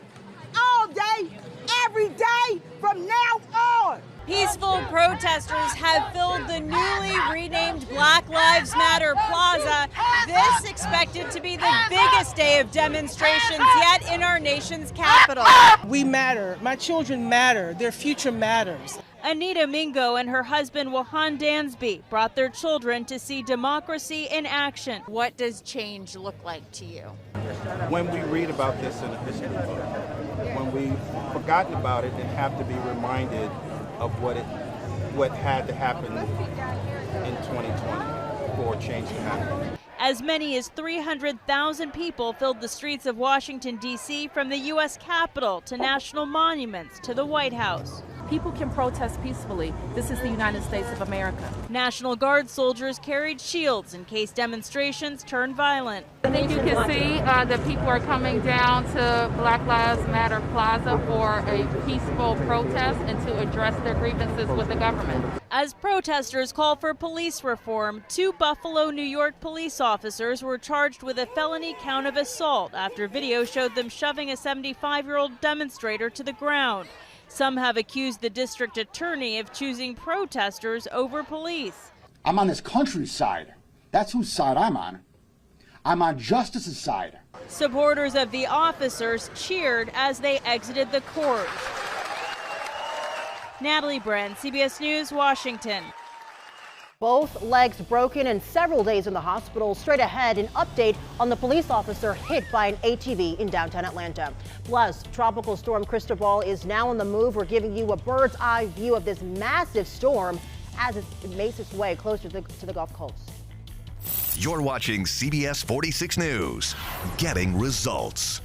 All day, every day, from now on. Peaceful protesters have filled the newly renamed Black Lives Matter Plaza. This expected to be the biggest day of demonstrations yet in our nation's capital. We matter. My children matter. Their future matters. Anita Mingo and her husband Wahan Dansby brought their children to see democracy in action. What does change look like to you? When we read about this in a history book, when we've forgotten about it and have to be reminded of what had to happen in 2020 for change to happen. As many as 300,000 people filled the streets of Washington, D.C., from the U.S. Capitol to national monuments to the White House. People can protest peacefully. This is the United States of America. National Guard soldiers carried shields in case demonstrations turned violent. I think you can see that people are coming down to Black Lives Matter Plaza for a peaceful protest and to address their grievances with the government. As protesters call for police reform, 2 Buffalo, New York police officers were charged with a felony count of assault after video showed them shoving a 75-year-old demonstrator to the ground. Some have accused the district attorney of choosing protesters over police. I'm on this country's side. That's whose side I'm on. I'm on justice's side. Supporters of the officers cheered as they exited the court. Natalie Bren, CBS News, Washington. Both legs broken and several days in the hospital. Straight ahead, an update on the police officer hit by an ATV in downtown Atlanta. Plus, Tropical Storm Cristobal is now on the move. We're giving you a bird's eye view of this massive storm as it makes its way closer to the Gulf Coast. You're watching CBS 46 News, getting results.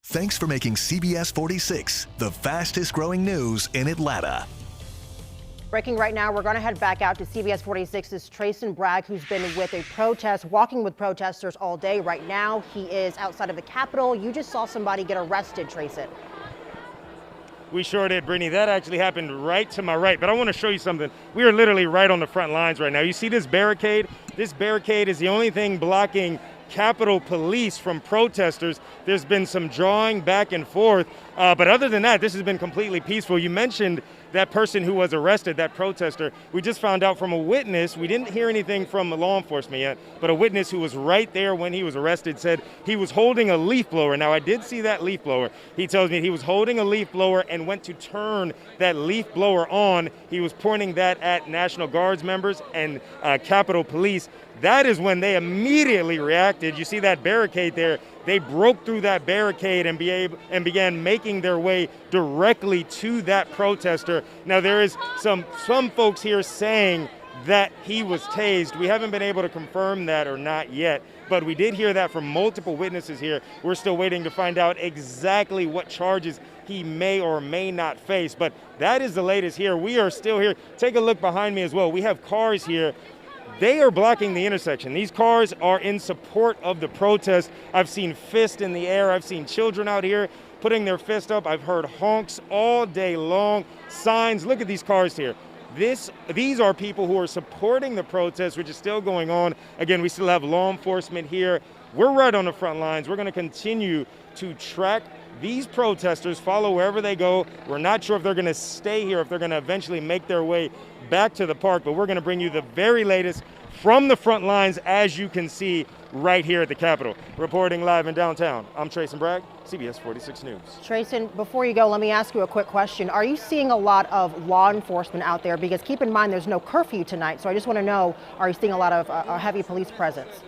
Thanks for making CBS 46 the fastest growing news in Atlanta. Breaking right now, we're going to head back out to CBS 46's Trayson Bragg, who's been with a protest, walking with protesters all day. Right now, he is outside of the Capitol. You just saw somebody get arrested, Trayson. We sure did, Brittany. That actually happened right to my right. But I want to show you something. We are literally right on the front lines right now. You see this barricade? This barricade is the only thing blocking Capitol Police from protesters. There's been some drawing back and forth, but other than that, this has been completely peaceful. You mentioned that person who was arrested, that protester. We just found out from a witness, we didn't hear anything from law enforcement yet, but a witness who was right there when he was arrested said he was holding a leaf blower. Now, I did see that leaf blower. He tells me he was holding a leaf blower and went to turn that leaf blower on. He was pointing that at National Guards members and Capitol Police. That is when they immediately reacted. You see that barricade there. They broke through that barricade and began making their way directly to that protester. Now, there is some folks here saying that he was tased. We haven't been able to confirm that or not yet, but we did hear that from multiple witnesses here. We're still waiting to find out exactly what charges he may or may not face, but that is the latest here. We are still here. Take a look behind me as well. We have cars here. They are blocking the intersection. These cars are in support of the protest. I've seen fists in the air. I've seen children out here putting their fist up. I've heard honks all day long, signs. Look at these cars here. These are people who are supporting the protest, which is still going on. Again, we still have law enforcement here. We're right on the front lines. We're going to continue to track these protesters, follow wherever they go. We're not sure if they're going to stay here, if they're going to eventually make their way back to the park, but we're going to bring you the very latest from the front lines, as you can see right here at the Capitol. Reporting live in downtown, I'm Trayson Bragg, CBS 46 News. Trayson, before you go, let me ask you a quick question. Are you seeing a lot of law enforcement out there? Because keep in mind, there's no curfew tonight, so I just want to know, are you seeing a lot of a heavy police presence?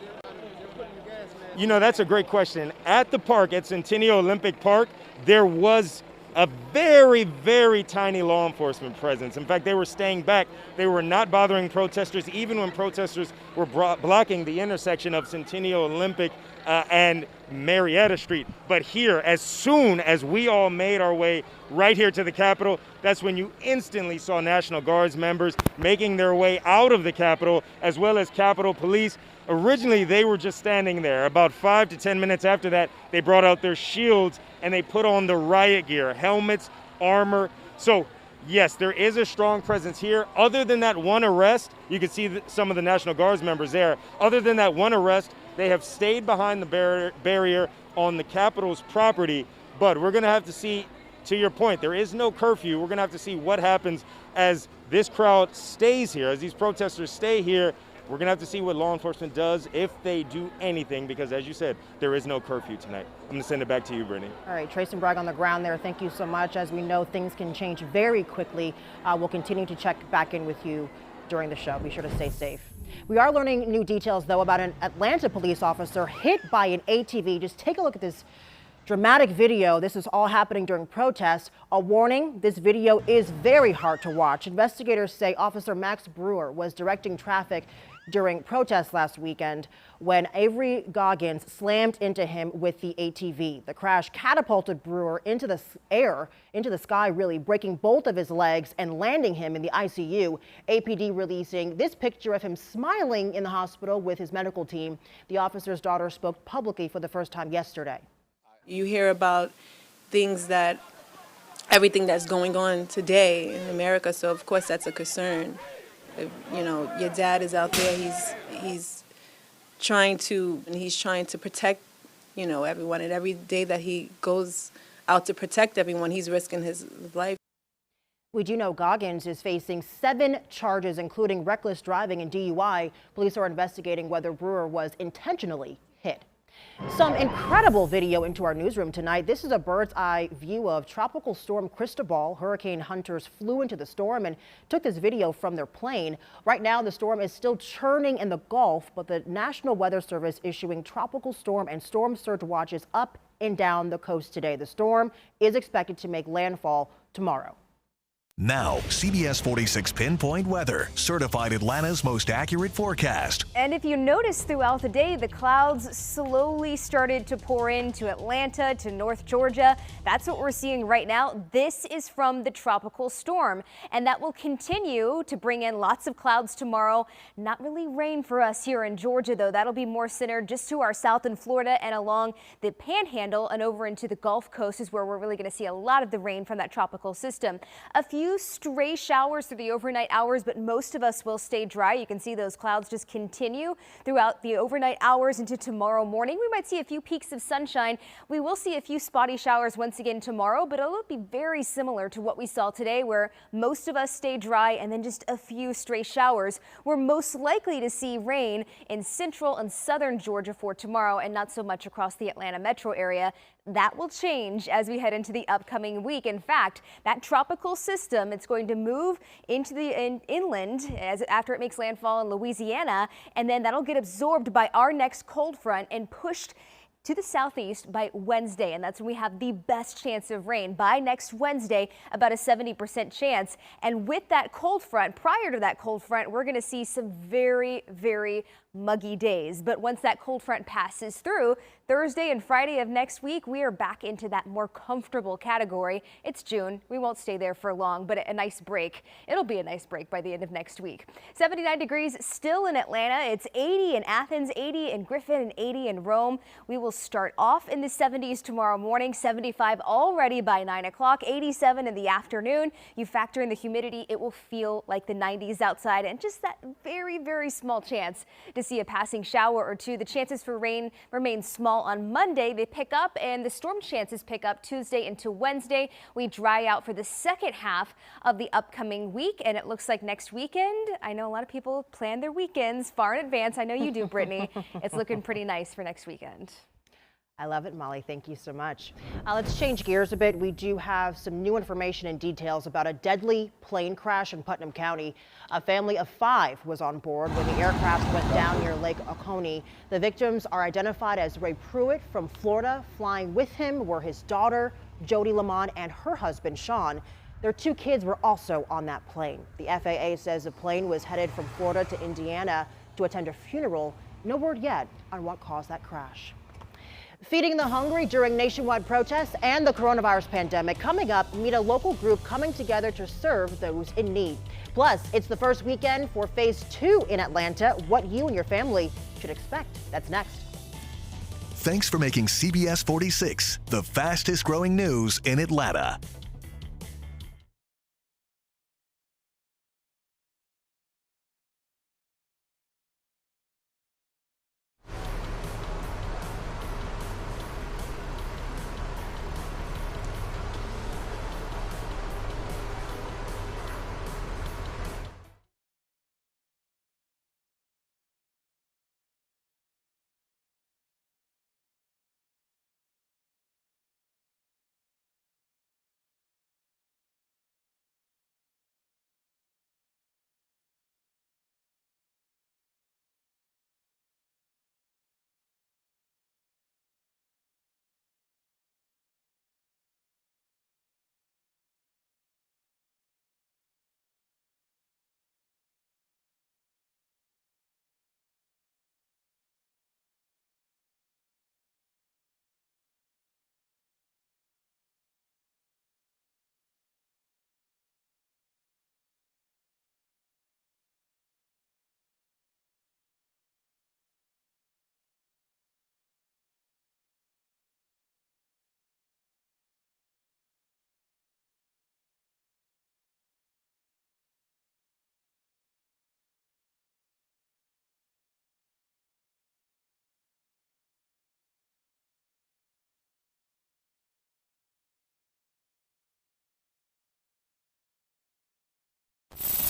You know, that's a great question. At the park, at Centennial Olympic Park, there was a very, very tiny law enforcement presence. In fact, they were staying back. They were not bothering protesters, even when protesters were blocking the intersection of Centennial Olympic and Marietta Street. But here, as soon as we all made our way right here to the Capitol, that's when you instantly saw National Guards members making their way out of the Capitol, as well as Capitol Police. Originally, they were just standing there. About 5 to 10 minutes after that, they brought out their shields and they put on the riot gear, helmets, armor. So, yes, there is a strong presence here. Other than that one arrest, you can see some of the National Guards members there. Other than that one arrest, they have stayed behind the barrier on the Capitol's property. But we're going to have to see, to your point, there is no curfew. We're going to have to see what happens as this crowd stays here, as these protesters stay here. We're going to have to see what law enforcement does, if they do anything, because as you said, there is no curfew tonight. I'm going to send it back to you, Brittany. All right, Trace and Bragg on the ground there. Thank you so much. As we know, things can change very quickly. We'll continue to check back in with you during the show. Be sure to stay safe. We are learning new details, though, about an Atlanta police officer hit by an ATV. Just take a look at this dramatic video. This is all happening during protests. A warning, this video is very hard to watch. Investigators say Officer Max Brewer was directing traffic during protests last weekend when Avery Goggins slammed into him with the ATV. The crash catapulted Brewer into the air, into the sky really, breaking both of his legs and landing him in the ICU. APD releasing this picture of him smiling in the hospital with his medical team. The officer's daughter spoke publicly for the first time yesterday. You hear about everything that's going on today in America, so of course that's a concern. You know, your dad is out there, he's trying to protect, you know, everyone, and every day that he goes out to protect everyone, he's risking his life. We do know Goggins is facing 7 charges, including reckless driving and DUI. Police are investigating whether Brewer was intentionally hit. Some incredible video into our newsroom tonight. This is a bird's eye view of Tropical Storm Cristobal. Hurricane hunters flew into the storm and took this video from their plane. Right now, the storm is still churning in the Gulf, but the National Weather Service issuing tropical storm and storm surge watches up and down the coast today. The storm is expected to make landfall tomorrow. Now, CBS 46 Pinpoint Weather, certified Atlanta's most accurate forecast. And if you notice throughout the day, the clouds slowly started to pour into Atlanta, to North Georgia. That's what we're seeing right now. This is from the tropical storm, and that will continue to bring in lots of clouds tomorrow. Not really rain for us here in Georgia, though. That'll be more centered just to our south in Florida and along the Panhandle and over into the Gulf Coast is where we're really going to see a lot of the rain from that tropical system. A few stray showers through the overnight hours, but most of us will stay dry. You can see those clouds just continue throughout the overnight hours into tomorrow morning. We might see a few peaks of sunshine. We will see a few spotty showers once again tomorrow, but it'll be very similar to what we saw today, where most of us stay dry and then just a few stray showers. We're most likely to see rain in central and southern Georgia for tomorrow and not so much across the Atlanta metro area. That will change as we head into the upcoming week. In fact, that tropical system, it's going to move into the inland after it makes landfall in Louisiana, and then that'll get absorbed by our next cold front and pushed to the southeast by Wednesday, and that's when we have the best chance of rain. By next Wednesday, about a 70% chance. And with that cold front, prior to that cold front, we're going to see some very, very muggy days. But once that cold front passes through, Thursday and Friday of next week, we are back into that more comfortable category. It's June. We won't stay there for long, but a nice break. It'll be a nice break by the end of next week. 79 degrees still in Atlanta. It's 80 in Athens, 80 in Griffin, and 80 in Rome. We will start off in the 70s tomorrow morning, 75 already by 9 o'clock, 87 in the afternoon. You factor in the humidity, it will feel like the 90s outside, and just that very, very small chance to see a passing shower or two. The chances for rain remain small on Monday. They pick up, and the storm chances pick up Tuesday into Wednesday. We dry out for the second half of the upcoming week, and it looks like next weekend, I know a lot of people plan their weekends far in advance. I know you do, Brittany. It's looking pretty nice for next weekend. I love it, Molly. Thank you so much. Let's change gears a bit. We do have some new information and details about a deadly plane crash in Putnam County. A family of 5 was on board when the aircraft went down near Lake Oconee. The victims are identified as Ray Pruitt from Florida. Flying with him were his daughter, Jody Lamont, and her husband, Sean. Their 2 kids were also on that plane. The FAA says the plane was headed from Florida to Indiana to attend a funeral. No word yet on what caused that crash. Feeding the hungry during nationwide protests and the coronavirus pandemic. Coming up, meet a local group coming together to serve those in need. Plus, it's the first weekend for Phase 2 in Atlanta. What you and your family should expect. That's next. Thanks for making CBS 46 the fastest growing news in Atlanta.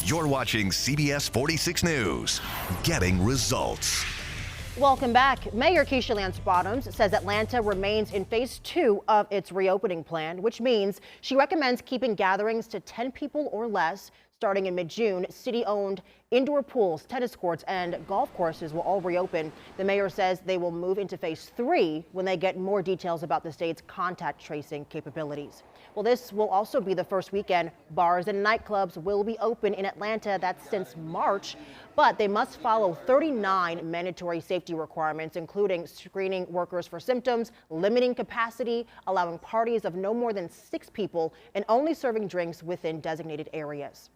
You're watching CBS 46 News, getting results. Welcome back. Mayor Keisha Lance Bottoms says Atlanta remains in Phase 2 of its reopening plan, which means she recommends keeping gatherings to 10 people or less. Starting in mid-June, city-owned indoor pools, tennis courts, and golf courses will all reopen. The mayor says they will move into Phase 3 when they get more details about the state's contact tracing capabilities. Well, this will also be the first weekend bars and nightclubs will be open in Atlanta. That's since March, but they must follow 39 mandatory safety requirements, including screening workers for symptoms, limiting capacity, allowing parties of no more than 6 people, and only serving drinks within designated areas.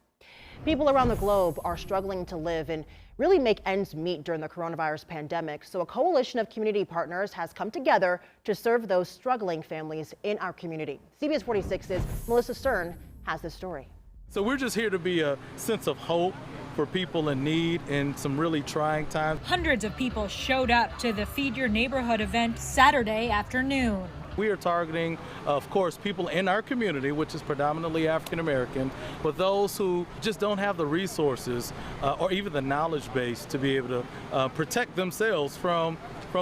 People around the globe are struggling to live and really make ends meet during the coronavirus pandemic. So a coalition of community partners has come together to serve those struggling families in our community. CBS 46's Melissa Stern has this story. So we're just here to be a sense of hope for people in need in some really trying times. Hundreds of people showed up to the Feed Your Neighborhood event Saturday afternoon. We are targeting, of course, people in our community, which is predominantly African American, but those who just don't have the resources or even the knowledge base to be able to protect themselves from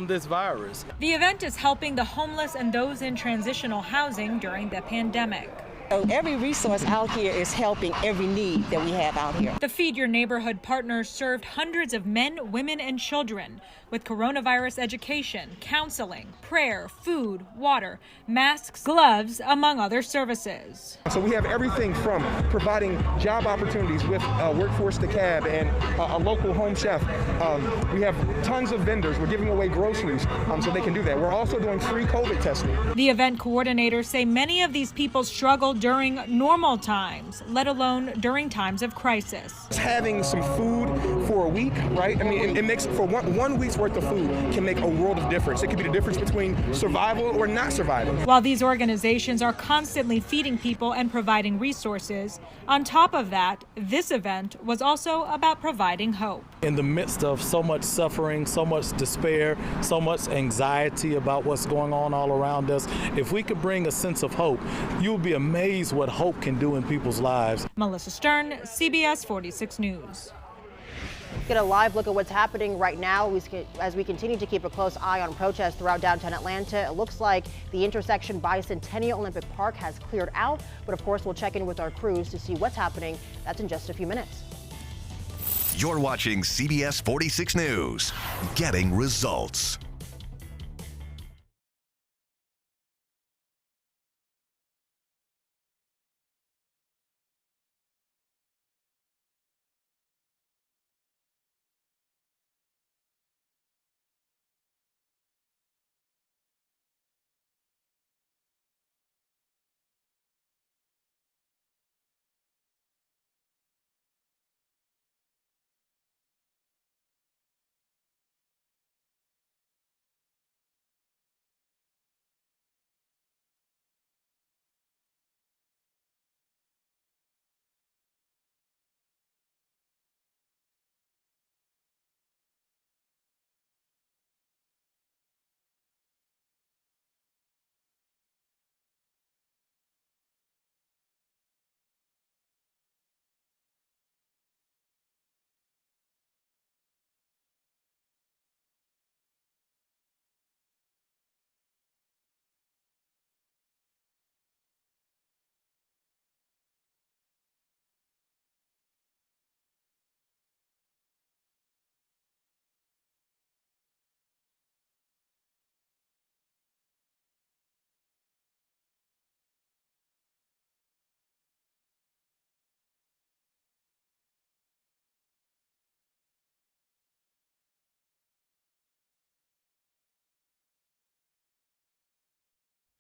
this virus. The event is helping the homeless and those in transitional housing during the pandemic. So every resource out here is helping every need that we have out here. The Feed Your Neighborhood partners served hundreds of men, women, and children with coronavirus education, counseling, prayer, food, water, masks, gloves, among other services. So we have everything from providing job opportunities with Workforce DeKalb and a local home chef. We have tons of vendors. We're giving away groceries so they can do that. We're also doing free COVID testing. The event coordinators say many of these people struggle during normal times, let alone during times of crisis. Having some food for a week, right? I mean, it makes for one week's worth of food can make a world of difference. It could be the difference between survival or not survival. While these organizations are constantly feeding people and providing resources, on top of that, this event was also about providing hope. In the midst of so much suffering, so much despair, so much anxiety about what's going on all around us, if we could bring a sense of hope, you'll be amazed what hope can do in people's lives. Melissa Stern, CBS 46 News. get a live look at what's happening right now as we continue to keep a close eye on protests throughout downtown Atlanta. It looks like the intersection by Centennial Olympic Park has cleared out, but of course we'll check in with our crews to see what's happening. That's in just a few minutes. You're watching CBS 46 News, getting results.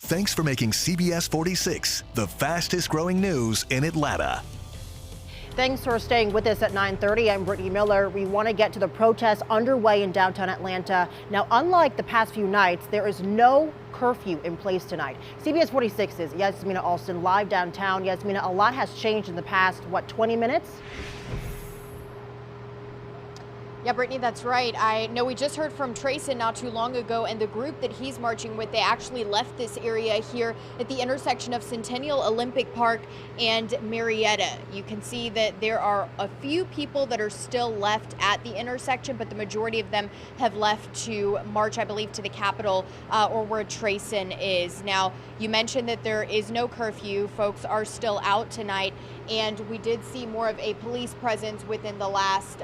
Thanks for making CBS 46 the fastest growing news in Atlanta. Thanks for staying with us at 9:30. I'm Brittany Miller. We want to get to the protests underway in downtown Atlanta. Now, unlike the past few nights, there is no curfew in place tonight. CBS 46's Yasmina Alston live downtown. Yasmina, a lot has changed in the past, 20 minutes? Yeah, Brittany, that's right. I know we just heard from Trayson not too long ago, and the group that he's marching with, they actually left this area here at the intersection of Centennial Olympic Park and Marietta. You can see that there are a few people that are still left at the intersection, but the majority of them have left to march, I believe, to the Capitol or where Trayson is. Now, you mentioned that there is no curfew. Folks are still out tonight, and we did see more of a police presence within the last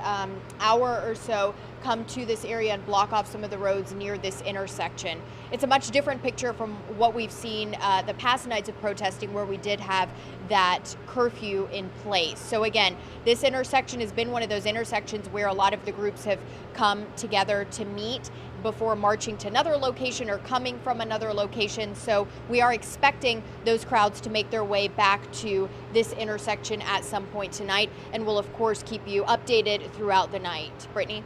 hour or so come to this area and block off some of the roads near this intersection. It's a much different picture from what we've seen the past nights of protesting, where we did have that curfew in place. So again, this intersection has been one of those intersections where a lot of the groups have come together to meet before marching to another location or coming from another location. So we are expecting those crowds to make their way back to this intersection at some point tonight, and we'll of course keep you updated throughout the night. Brittany?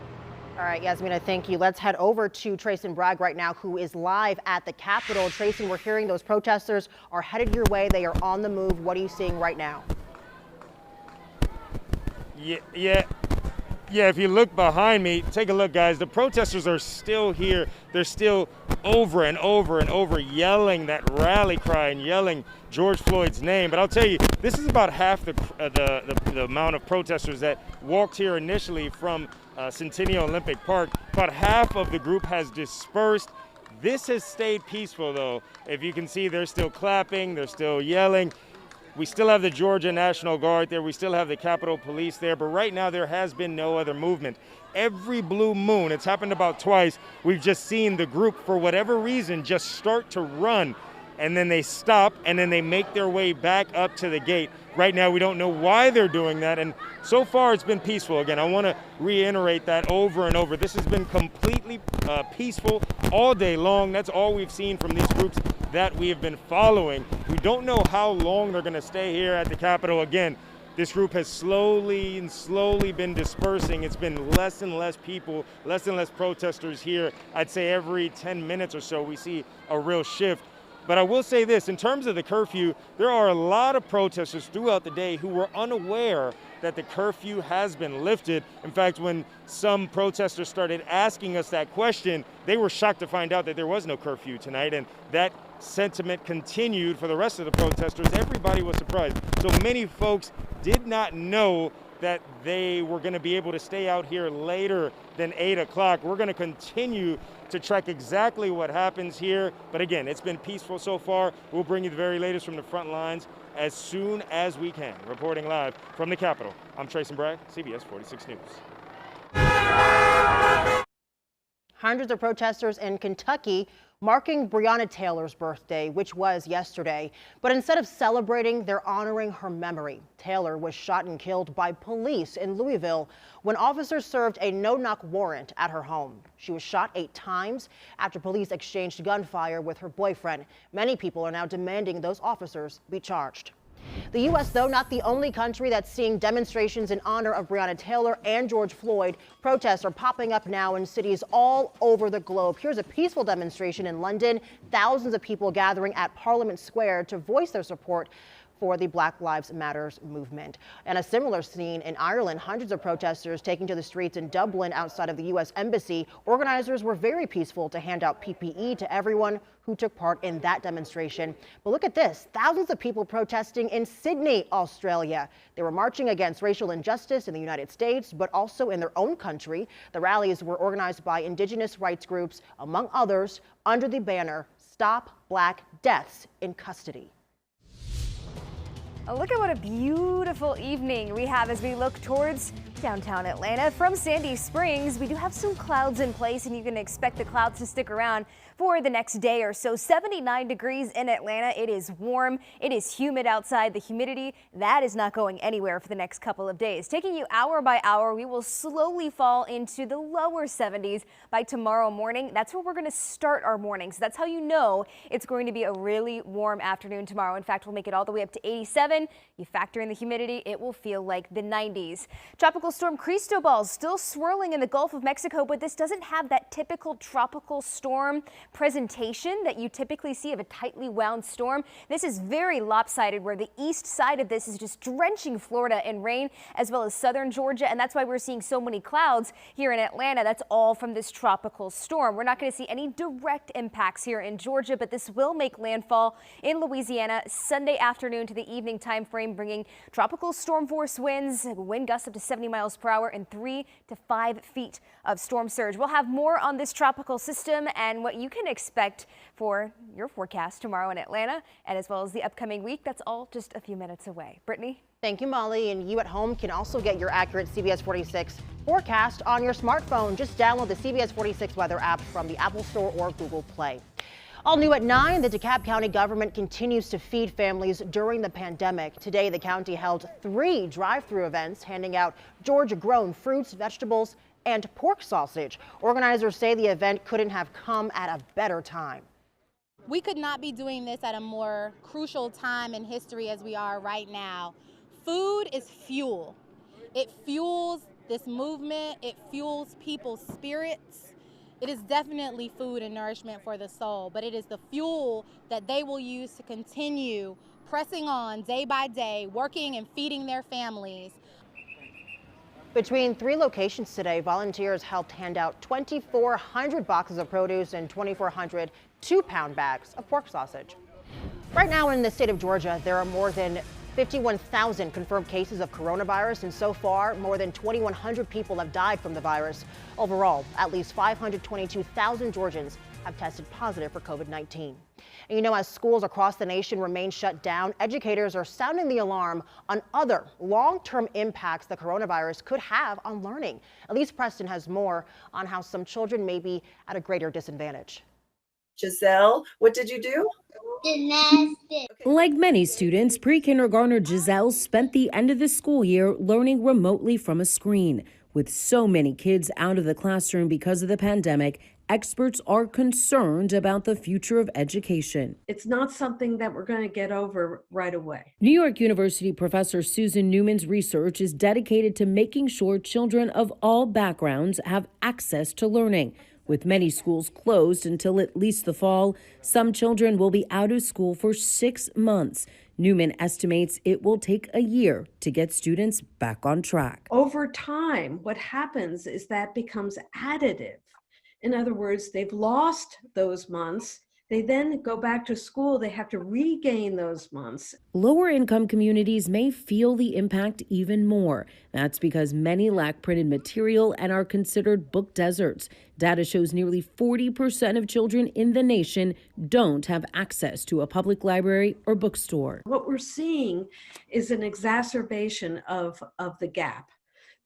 All right, Yasmina, thank you. Let's head over to Trayson Bragg right now, who is live at the Capitol. Trayson, we're hearing those protesters are headed your way. They are on the move. What are you seeing right now? Yeah, if you look behind me, take a look, guys. The protesters are still here. They're still over and over and over yelling that rally cry and yelling George Floyd's name. But I'll tell you, this is about half the amount of protesters that walked here initially from Centennial Olympic Park. About half of the group has dispersed. This has stayed peaceful, though. If you can see, they're still clapping, they're still yelling. We still have the Georgia National Guard there. We still have the Capitol Police there. But right now, there has been no other movement. Every blue moon, it's happened about twice, we've just seen the group, for whatever reason, just start to run. And then they stop, and then they make their way back up to the gate. Right now, we don't know why they're doing that. And so far, it's been peaceful. Again, I want to reiterate that over and over. This has been completely peaceful all day long. That's all we've seen from these groups that we have been following. We don't know how long they're going to stay here at the Capitol. Again, this group has slowly been dispersing. It's been less and less people, less and less protesters here. I'd say every 10 minutes or so, we see a real shift. But I will say this, in terms of the curfew, there are a lot of protesters throughout the day who were unaware that the curfew has been lifted. In fact, when some protesters started asking us that question, they were shocked to find out that there was no curfew tonight, and that sentiment continued for the rest of the protesters. Everybody was surprised. So many folks did not know that they were going to be able to stay out here later than 8 o'clock. We're going to continue to track exactly what happens here. But again, it's been peaceful so far. We'll bring you the very latest from the front lines as soon as we can. Reporting live from the Capitol, I'm Tracy Bragg, CBS 46 News. Hundreds of protesters in Kentucky marking Breonna Taylor's birthday, which was yesterday. But instead of celebrating, they're honoring her memory. Taylor was shot and killed by police in Louisville when officers served a no-knock warrant at her home. She was shot 8 times after police exchanged gunfire with her boyfriend. Many people are now demanding those officers be charged. The U.S., though, not the only country that's seeing demonstrations in honor of Breonna Taylor and George Floyd. Protests are popping up now in cities all over the globe. Here's a peaceful demonstration in London. Thousands of people gathering at Parliament Square to voice their support for the Black Lives Matter movement. And a similar scene in Ireland, hundreds of protesters taking to the streets in Dublin outside of the U.S. Embassy. Organizers were very peaceful to hand out PPE to everyone who took part in that demonstration. But look at this, thousands of people protesting in Sydney, Australia. They were marching against racial injustice in the United States, but also in their own country. The rallies were organized by Indigenous rights groups, among others, under the banner, Stop Black Deaths in Custody. Look at what a beautiful evening we have as we look towards downtown Atlanta. From Sandy Springs, we do have some clouds in place, and you can expect the clouds to stick around for the next day or so. 79 degrees in Atlanta. It is warm. It is humid outside. The humidity, that is not going anywhere for the next couple of days. Taking you hour by hour, we will slowly fall into the lower 70s by tomorrow morning. That's where we're going to start our morning. So that's how you know it's going to be a really warm afternoon tomorrow. In fact, we'll make it all the way up to 87. You factor in the humidity, it will feel like the 90s. Tropical storm Cristobal still swirling in the Gulf of Mexico, but this doesn't have that typical tropical storm presentation that you typically see of a tightly wound storm. This is very lopsided, where the east side of this is just drenching Florida in rain, as well as southern Georgia, and that's why we're seeing so many clouds here in Atlanta. That's all from this tropical storm. We're not going to see any direct impacts here in Georgia, but this will make landfall in Louisiana Sunday afternoon to the evening time frame, bringing tropical storm force winds, wind gusts up to 70 miles per hour, and 3 to 5 feet of storm surge. We'll have more on this tropical system and what you can expect for your forecast tomorrow in Atlanta, and as well as the upcoming week. That's all just a few minutes away. Brittany? Thank you, Molly. And you at home can also get your accurate CBS 46 forecast on your smartphone. Just download the CBS 46 weather app from the Apple Store or Google Play. All new at 9, the DeKalb County government continues to feed families during the pandemic. Today, the county held 3 drive-through events, handing out Georgia-grown fruits, vegetables, and pork sausage. Organizers say the event couldn't have come at a better time. We could not be doing this at a more crucial time in history as we are right now. Food is fuel. It fuels this movement. It fuels people's spirits. It is definitely food and nourishment for the soul, but it is the fuel that they will use to continue pressing on day by day, working and feeding their families. Between 3 locations today, volunteers helped hand out 2,400 boxes of produce and 2,400 2-pound bags of pork sausage. Right now in the state of Georgia, there are more than 51,000 confirmed cases of coronavirus, and so far, more than 2,100 people have died from the virus. Overall, at least 522,000 Georgians have tested positive for COVID-19. And you know, as schools across the nation remain shut down, educators are sounding the alarm on other long-term impacts the coronavirus could have on learning. Elise Preston has more on how some children may be at a greater disadvantage. Giselle, what did you do? Gymnastics. Like many students, pre-kindergartner Giselle spent the end of the school year learning remotely from a screen. With so many kids out of the classroom because of the pandemic, experts are concerned about the future of education. It's not something that we're going to get over right away. New York University professor Susan Newman's research is dedicated to making sure children of all backgrounds have access to learning. With many schools closed until at least the fall, some children will be out of school for 6 months. Newman estimates it will take a year to get students back on track. Over time, what happens is that becomes additive. In other words, they've lost those months. They then go back to school. They have to regain those months. Lower income communities may feel the impact even more. That's because many lack printed material and are considered book deserts. Data shows nearly 40% of children in the nation don't have access to a public library or bookstore. What we're seeing is an exacerbation of the gap,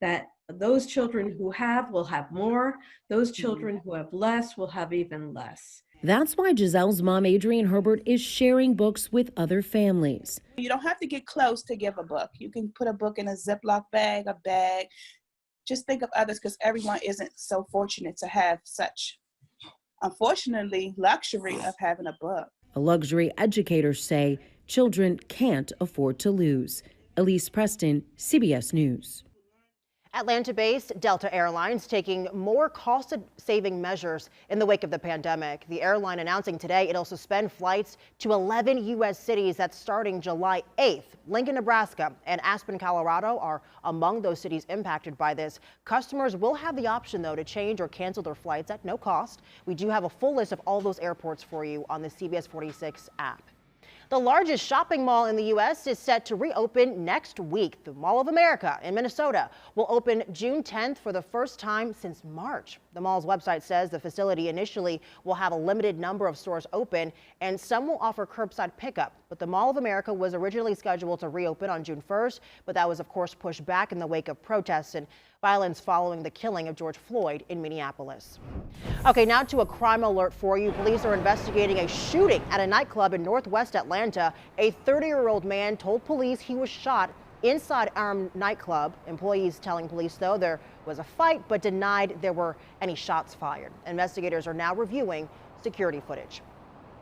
that those children who have will have more, those children who have less will have even less. That's why Giselle's mom, Adrienne Herbert, is sharing books with other families. You don't have to get close to give a book. You can put a book in a Ziploc bag, a bag. Just think of others, because everyone isn't so fortunate to have such, unfortunately, luxury of having a book. A luxury educators say children can't afford to lose. Elise Preston, CBS News. Atlanta-based Delta Airlines taking more cost-saving measures in the wake of the pandemic. The airline announcing today it'll suspend flights to 11 U.S. cities that's starting July 8th. Lincoln, Nebraska and Aspen, Colorado are among those cities impacted by this. Customers will have the option, though, to change or cancel their flights at no cost. We do have a full list of all those airports for you on the CBS 46 app. The largest shopping mall in the U.S. is set to reopen next week. The Mall of America in Minnesota will open June 10th for the first time since March. The mall's website says the facility initially will have a limited number of stores open and some will offer curbside pickup. But the Mall of America was originally scheduled to reopen on June 1st, but that was, of course, pushed back in the wake of protests and violence following the killing of George Floyd in Minneapolis. Okay, now to a crime alert for you. Police are investigating a shooting at a nightclub in Northwest Atlanta. A 30-year-old man told police he was shot inside our nightclub. Employees telling police, though, there was a fight, but denied there were any shots fired. Investigators are now reviewing security footage.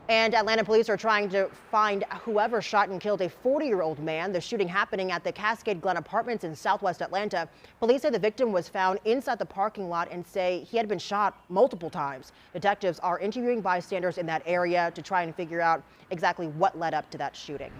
And Atlanta police are trying to find whoever shot and killed a 40-year-old man. The shooting happening at the Cascade Glen Apartments in Southwest Atlanta. Police say the victim was found inside the parking lot and say he had been shot multiple times. Detectives are interviewing bystanders in that area to try and figure out exactly what led up to that shooting.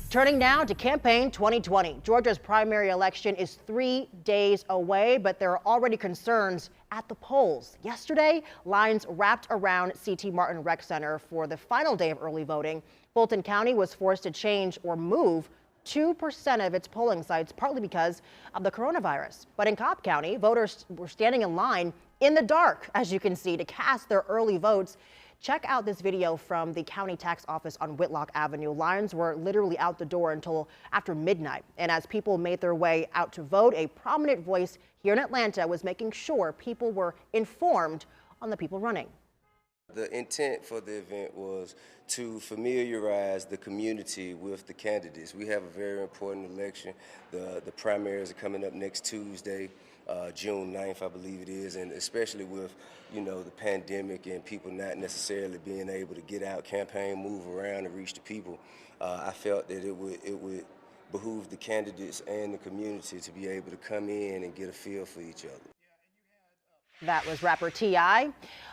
Turning now to campaign 2020. Georgia's primary election is 3 days away, but there are already concerns at the polls. Yesterday, lines wrapped around C.T. Martin Rec Center for the final day of early voting. Fulton County was forced to change or move 2% of its polling sites, partly because of the coronavirus. But in Cobb County, voters were standing in line in the dark, as you can see, to cast their early votes. Check out this video from the county tax office on Whitlock Avenue. Lines were literally out the door until after midnight. And as people made their way out to vote, a prominent voice here in Atlanta was making sure people were informed on the people running. The intent for the event was to familiarize the community with the candidates. We have a very important election. The primaries are coming up next Tuesday. June 9th, I believe it is, and especially with, the pandemic and people not necessarily being able to get out, campaign, move around and reach the people, I felt that it would behoove the candidates and the community to be able to come in and get a feel for each other. That was rapper T.I.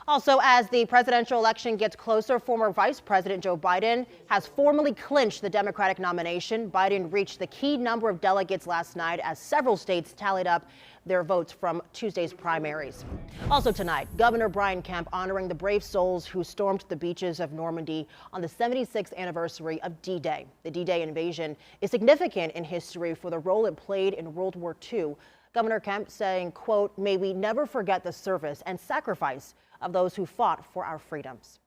Also, as the presidential election gets closer, former Vice President Joe Biden has formally clinched the Democratic nomination. Biden reached the key number of delegates last night as several states tallied up their votes from Tuesday's primaries. Also tonight, Governor Brian Kemp honoring the brave souls who stormed the beaches of Normandy on the 76th anniversary of D-Day. The D-Day invasion is significant in history for the role it played in World War II. Governor Kemp saying, quote, "May we never forget the service and sacrifice of those who fought for our freedoms."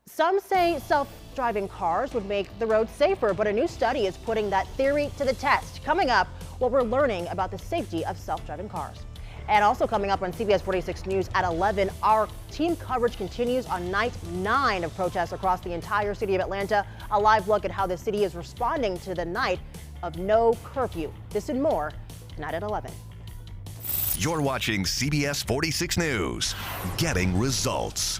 Some say self-driving cars would make the road safer, but a new study is putting that theory to the test. Coming up, what we're learning about the safety of self-driving cars. And also coming up on CBS 46 News at 11, our team coverage continues on night 9 of protests across the entire city of Atlanta. A live look at how the city is responding to the night of no curfew. This and more tonight at 11. You're watching CBS 46 News, getting results.